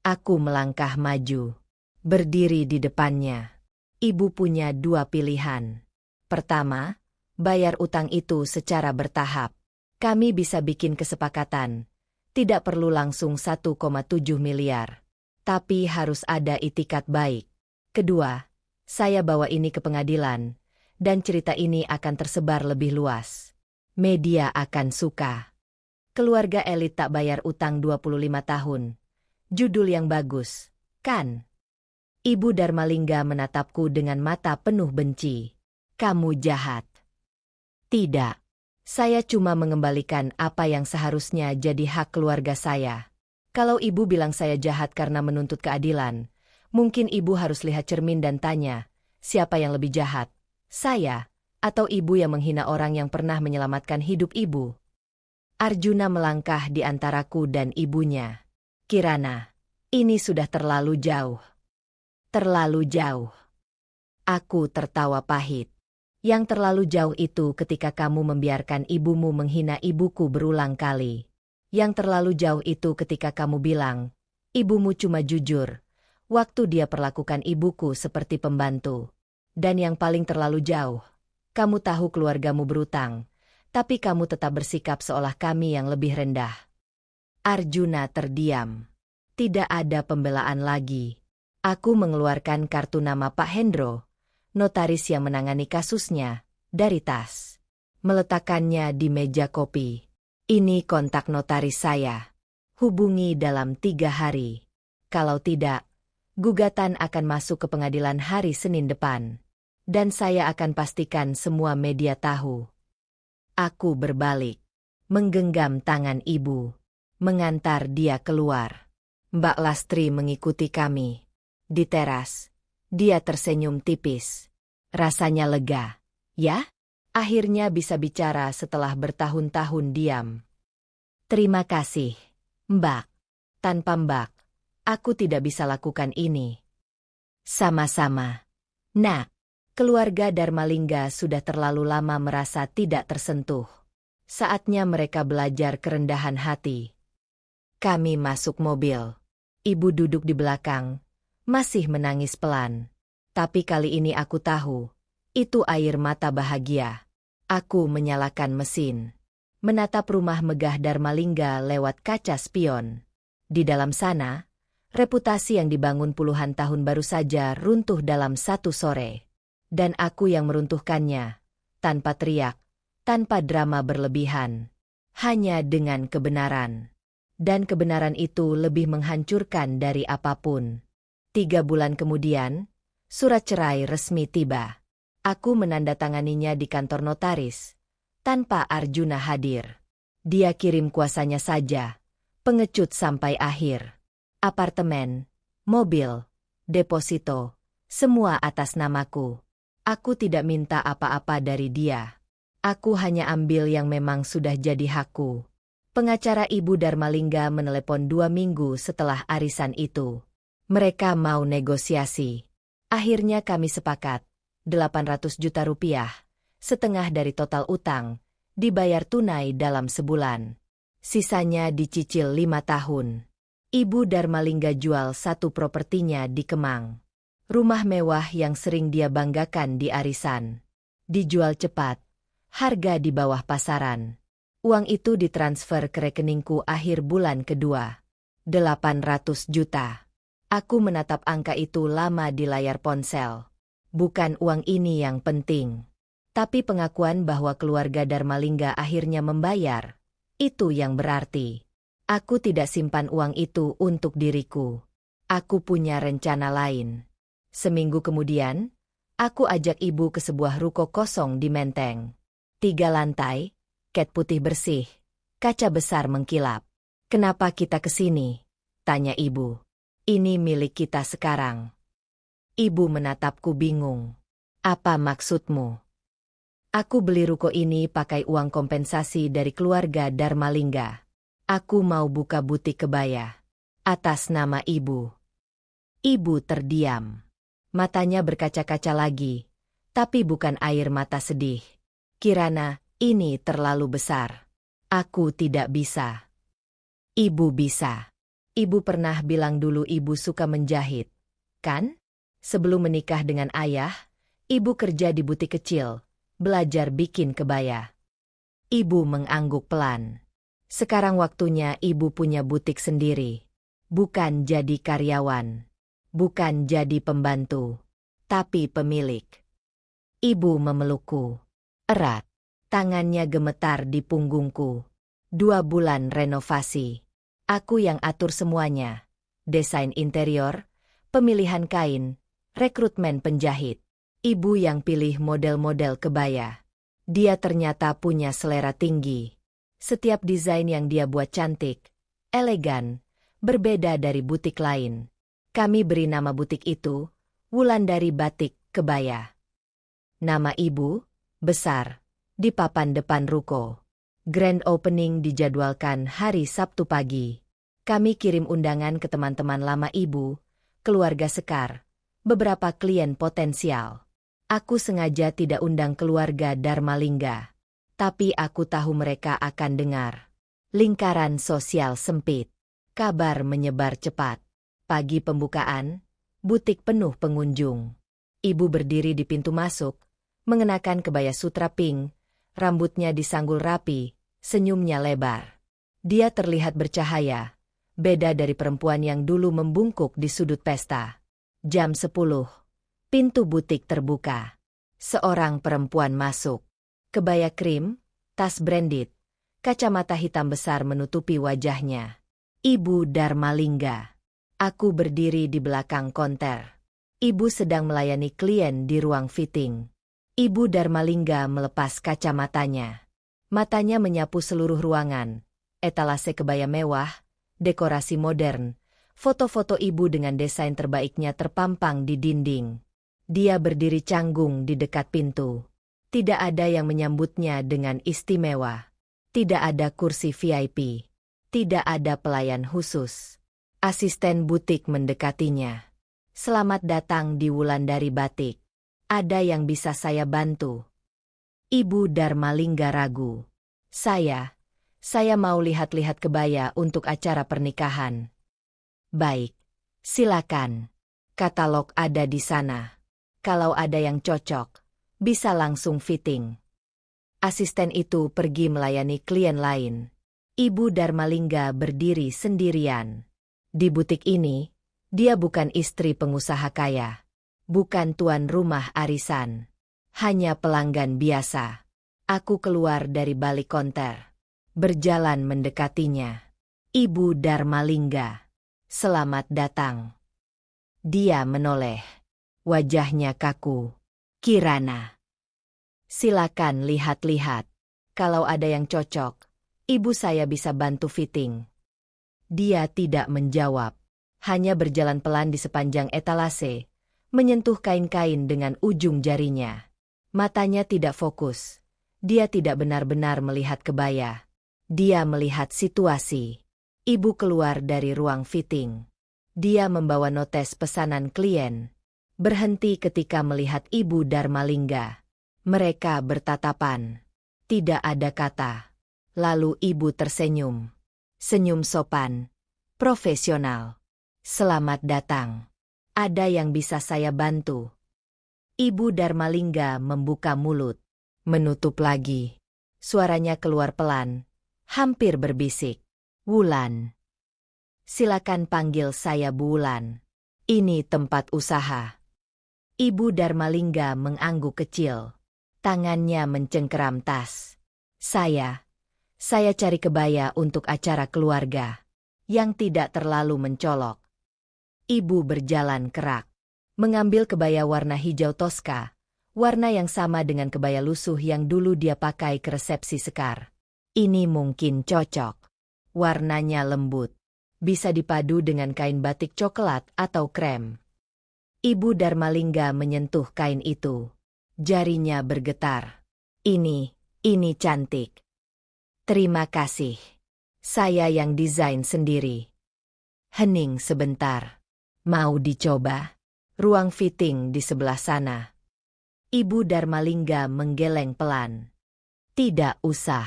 Aku melangkah maju. Berdiri di depannya. Ibu punya dua pilihan. Pertama, bayar utang itu secara bertahap. Kami bisa bikin kesepakatan. Tidak perlu langsung 1,7 miliar. Tapi harus ada itikat baik. Kedua, saya bawa ini ke pengadilan, dan cerita ini akan tersebar lebih luas. Media akan suka. Keluarga elit tak bayar utang 25 tahun. Judul yang bagus, kan? Ibu Darmalingga menatapku dengan mata penuh benci. Kamu jahat. Tidak. Saya cuma mengembalikan apa yang seharusnya jadi hak keluarga saya. Kalau ibu bilang saya jahat karena menuntut keadilan, mungkin ibu harus lihat cermin dan tanya, siapa yang lebih jahat? Saya, atau ibu yang menghina orang yang pernah menyelamatkan hidup ibu? Arjuna melangkah di antaraku dan ibunya. Kirana, ini sudah terlalu jauh. Terlalu jauh. Aku tertawa pahit. Yang terlalu jauh itu ketika kamu membiarkan ibumu menghina ibuku berulang kali. Yang terlalu jauh itu ketika kamu bilang, ibumu cuma jujur, waktu dia perlakukan ibuku seperti pembantu. Dan yang paling terlalu jauh, kamu tahu keluargamu berutang, tapi kamu tetap bersikap seolah kami yang lebih rendah. Arjuna terdiam. Tidak ada pembelaan lagi. Aku mengeluarkan kartu nama Pak Hendro, notaris yang menangani kasusnya, dari tas. Meletakkannya di meja kopi. Ini kontak notaris saya. Hubungi dalam 3 hari. Kalau tidak, gugatan akan masuk ke pengadilan hari Senin depan. Dan saya akan pastikan semua media tahu. Aku berbalik, menggenggam tangan ibu, mengantar dia keluar. Mbak Lastri mengikuti kami. Di teras, dia tersenyum tipis. Rasanya lega, ya? Akhirnya bisa bicara setelah bertahun-tahun diam. Terima kasih, Mbak. Tanpa Mbak, aku tidak bisa lakukan ini. Sama-sama. Nak, keluarga Darmalingga sudah terlalu lama merasa tidak tersentuh. Saatnya mereka belajar kerendahan hati. Kami masuk mobil. Ibu duduk di belakang, masih menangis pelan. Tapi kali ini aku tahu, itu air mata bahagia. Aku menyalakan mesin, menatap rumah megah Darmalingga lewat kaca spion. Di dalam sana, reputasi yang dibangun puluhan tahun baru saja runtuh dalam satu sore. Dan aku yang meruntuhkannya, tanpa teriak, tanpa drama berlebihan. Hanya dengan kebenaran. Dan kebenaran itu lebih menghancurkan dari apapun. 3 bulan kemudian, surat cerai resmi tiba. Aku menandatanganinya di kantor notaris, tanpa Arjuna hadir. Dia kirim kuasanya saja, pengecut sampai akhir. Apartemen, mobil, deposito, semua atas namaku. Aku tidak minta apa-apa dari dia. Aku hanya ambil yang memang sudah jadi hakku. Pengacara Ibu Darmalingga menelepon 2 minggu setelah arisan itu. Mereka mau negosiasi. Akhirnya kami sepakat. 800 juta rupiah, setengah dari total utang, dibayar tunai dalam sebulan. Sisanya dicicil 5 tahun. Ibu Darmalingga jual satu propertinya di Kemang. Rumah mewah yang sering dia banggakan di arisan. Dijual cepat, harga di bawah pasaran. Uang itu ditransfer ke rekeningku akhir bulan kedua. 800 juta. Aku menatap angka itu lama di layar ponsel. Bukan uang ini yang penting, tapi pengakuan bahwa keluarga Darmalingga akhirnya membayar. Itu yang berarti. Aku tidak simpan uang itu untuk diriku. Aku punya rencana lain. Seminggu kemudian, aku ajak ibu ke sebuah ruko kosong di Menteng. 3 lantai, cat putih bersih, kaca besar mengkilap. Kenapa kita ke sini? Tanya ibu. Ini milik kita sekarang. Ibu menatapku bingung. Apa maksudmu? Aku beli ruko ini pakai uang kompensasi dari keluarga Darmalingga. Aku mau buka butik kebaya. Atas nama ibu. Ibu terdiam. Matanya berkaca-kaca lagi. Tapi bukan air mata sedih. Kirana, ini terlalu besar. Aku tidak bisa. Ibu bisa. Ibu pernah bilang dulu ibu suka menjahit. Kan? Sebelum menikah dengan ayah, ibu kerja di butik kecil, belajar bikin kebaya. Ibu mengangguk pelan. Sekarang waktunya ibu punya butik sendiri. Bukan jadi karyawan. Bukan jadi pembantu. Tapi pemilik. Ibu memelukku. Erat. Tangannya gemetar di punggungku. 2 bulan renovasi. Aku yang atur semuanya. Desain interior, pemilihan kain, rekrutmen penjahit. Ibu yang pilih model-model kebaya. Dia ternyata punya selera tinggi. Setiap desain yang dia buat cantik, elegan, berbeda dari butik lain. Kami beri nama butik itu, Wulandari Batik Kebaya. Nama ibu, besar, di papan depan ruko. Grand opening dijadwalkan hari Sabtu pagi. Kami kirim undangan ke teman-teman lama ibu, keluarga Sekar, beberapa klien potensial. Aku sengaja tidak undang keluarga Darmalingga. Tapi aku tahu mereka akan dengar. Lingkaran sosial sempit. Kabar menyebar cepat. Pagi pembukaan, butik penuh pengunjung. Ibu berdiri di pintu masuk, mengenakan kebaya sutra pink, rambutnya disanggul rapi, senyumnya lebar. Dia terlihat bercahaya, beda dari perempuan yang dulu membungkuk di sudut pesta. Jam 10. Pintu butik terbuka. Seorang perempuan masuk. Kebaya krim, tas branded, kacamata hitam besar menutupi wajahnya. Ibu Darmalingga. Aku berdiri di belakang konter. Ibu sedang melayani klien di ruang fitting. Ibu Darmalingga melepas kacamatanya. Matanya menyapu seluruh ruangan. Etalase kebaya mewah, dekorasi modern, foto-foto ibu dengan desain terbaiknya terpampang di dinding. Dia berdiri canggung di dekat pintu. Tidak ada yang menyambutnya dengan istimewa. Tidak ada kursi VIP. Tidak ada pelayan khusus. Asisten butik mendekatinya. Selamat datang di Wulandari Batik. Ada yang bisa saya bantu? Ibu Darmalingga ragu. Saya mau lihat-lihat kebaya untuk acara pernikahan. Baik, silakan. Katalog ada di sana. Kalau ada yang cocok, bisa langsung fitting. Asisten itu pergi melayani klien lain. Ibu Darmalingga berdiri sendirian. Di butik ini, dia bukan istri pengusaha kaya. Bukan tuan rumah arisan. Hanya pelanggan biasa. Aku keluar dari balik konter. Berjalan mendekatinya. Ibu Darmalingga. Selamat datang. Dia menoleh. Wajahnya kaku. Kirana. Silakan lihat-lihat. Kalau ada yang cocok, ibu saya bisa bantu fitting. Dia tidak menjawab. Hanya berjalan pelan di sepanjang etalase, menyentuh kain-kain dengan ujung jarinya. Matanya tidak fokus. Dia tidak benar-benar melihat kebaya. Dia melihat situasi. Ibu keluar dari ruang fitting. Dia membawa notes pesanan klien. Berhenti ketika melihat Ibu Darmalingga. Mereka bertatapan. Tidak ada kata. Lalu ibu tersenyum. Senyum sopan. Profesional. Selamat datang. Ada yang bisa saya bantu? Ibu Darmalingga membuka mulut. Menutup lagi. Suaranya keluar pelan. Hampir berbisik. Wulan. Silakan panggil saya Bu Wulan. Ini tempat usaha. Ibu Darmalingga mengangguk kecil. Tangannya mencengkeram tas. Saya cari kebaya untuk acara keluarga. Yang tidak terlalu mencolok. Ibu berjalan kerak. Mengambil kebaya warna hijau toska. Warna yang sama dengan kebaya lusuh yang dulu dia pakai ke resepsi Sekar. Ini mungkin cocok. Warnanya lembut. Bisa dipadu dengan kain batik coklat atau krem. Ibu Darmalingga menyentuh kain itu. Jarinya bergetar. Ini cantik. Terima kasih. Saya yang desain sendiri. Hening sebentar. Mau dicoba? Ruang fitting di sebelah sana. Ibu Darmalingga menggeleng pelan. Tidak usah.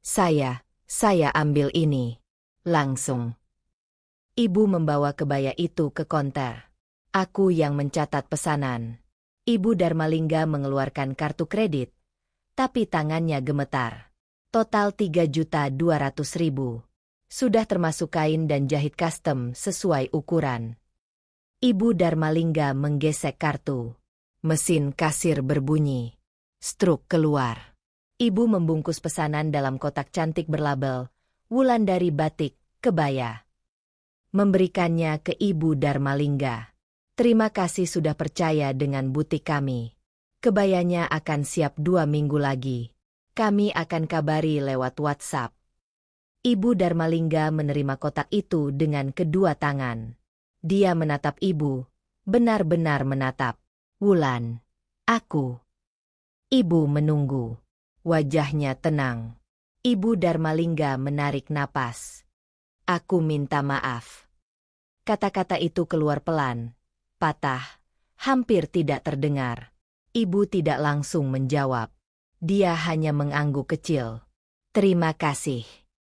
Saya ambil ini. Langsung. Ibu membawa kebaya itu ke konter. Aku yang mencatat pesanan. Ibu Darmalingga mengeluarkan kartu kredit. Tapi tangannya gemetar. Total 3.200.000. Sudah termasuk kain dan jahit custom sesuai ukuran. Ibu Darmalingga menggesek kartu. Mesin kasir berbunyi. Struk keluar. Ibu membungkus pesanan dalam kotak cantik berlabel Wulandari Batik, Kebaya. Memberikannya ke Ibu Darmalingga. Terima kasih sudah percaya dengan butik kami. Kebayanya akan siap 2 minggu lagi. Kami akan kabari lewat WhatsApp. Ibu Darmalingga menerima kotak itu dengan kedua tangan. Dia menatap ibu, benar-benar menatap. Wulan, aku. Ibu menunggu. Wajahnya tenang. Ibu Darmalingga menarik napas. Aku minta maaf. Kata-kata itu keluar pelan, patah, hampir tidak terdengar. Ibu tidak langsung menjawab. Dia hanya mengangguk kecil. Terima kasih.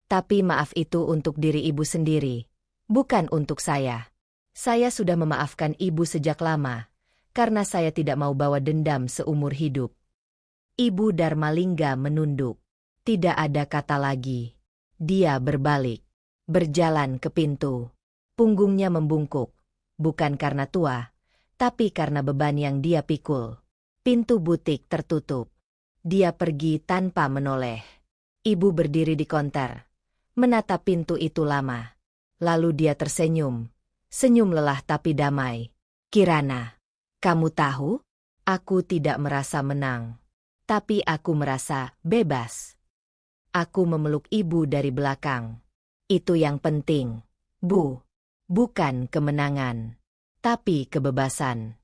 Tapi maaf itu untuk diri ibu sendiri, bukan untuk saya. Saya sudah memaafkan ibu sejak lama, karena saya tidak mau bawa dendam seumur hidup. Ibu Darmalingga menunduk. Tidak ada kata lagi. Dia berbalik, berjalan ke pintu. Punggungnya membungkuk, bukan karena tua, tapi karena beban yang dia pikul. Pintu butik tertutup. Dia pergi tanpa menoleh. Ibu berdiri di konter, menatap pintu itu lama. Lalu dia tersenyum, senyum lelah tapi damai. Kirana, kamu tahu? Aku tidak merasa menang, tapi aku merasa bebas. Aku memeluk ibu dari belakang. Itu yang penting, Bu. Bukan kemenangan, tapi kebebasan.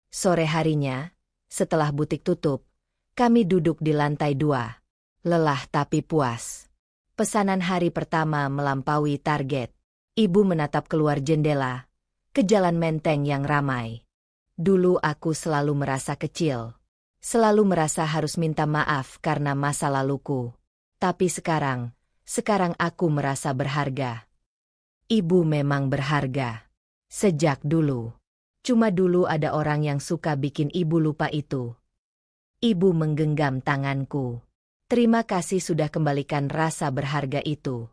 Sore harinya, setelah butik tutup, kami duduk di lantai 2. Lelah tapi puas. Pesanan hari pertama melampaui target. Ibu menatap keluar jendela, ke jalan menteng yang ramai. Dulu aku selalu merasa kecil. Selalu merasa harus minta maaf karena masa laluku. Tapi sekarang aku merasa berharga. Ibu memang berharga. Sejak dulu. Cuma dulu ada orang yang suka bikin ibu lupa itu. Ibu menggenggam tanganku. Terima kasih sudah kembalikan rasa berharga itu.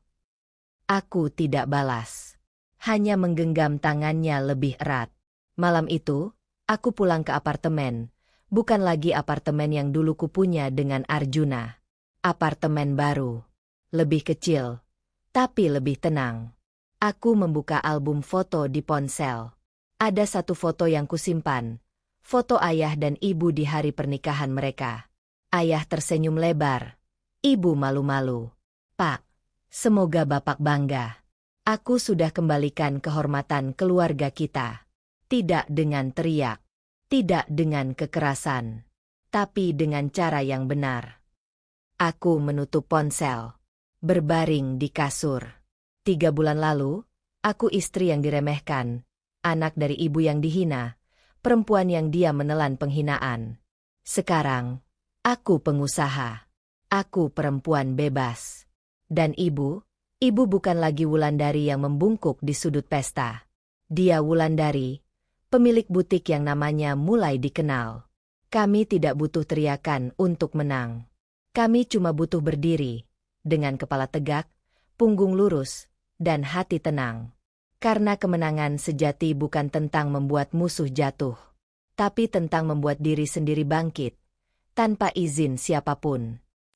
Aku tidak balas. Hanya menggenggam tangannya lebih erat. Malam itu, aku pulang ke apartemen. Bukan lagi apartemen yang dulu kupunya dengan Arjuna. Apartemen baru. Lebih kecil, tapi lebih tenang. Aku membuka album foto di ponsel. Ada satu foto yang kusimpan. Foto ayah dan ibu di hari pernikahan mereka. Ayah tersenyum lebar. Ibu malu-malu. Pak, semoga Bapak bangga. Aku sudah kembalikan kehormatan keluarga kita. Tidak dengan teriak. Tidak dengan kekerasan. Tapi dengan cara yang benar. Aku menutup ponsel. Berbaring di kasur. 3 bulan lalu, aku istri yang diremehkan. Anak dari ibu yang dihina. Perempuan yang dia menelan penghinaan. Sekarang, aku pengusaha. Aku perempuan bebas. Dan ibu bukan lagi Wulandari yang membungkuk di sudut pesta. Dia Wulandari, pemilik butik yang namanya mulai dikenal. Kami tidak butuh teriakan untuk menang. Kami cuma butuh berdiri, dengan kepala tegak, punggung lurus, dan hati tenang. Karena kemenangan sejati bukan tentang membuat musuh jatuh, tapi tentang membuat diri sendiri bangkit, tanpa izin siapapun.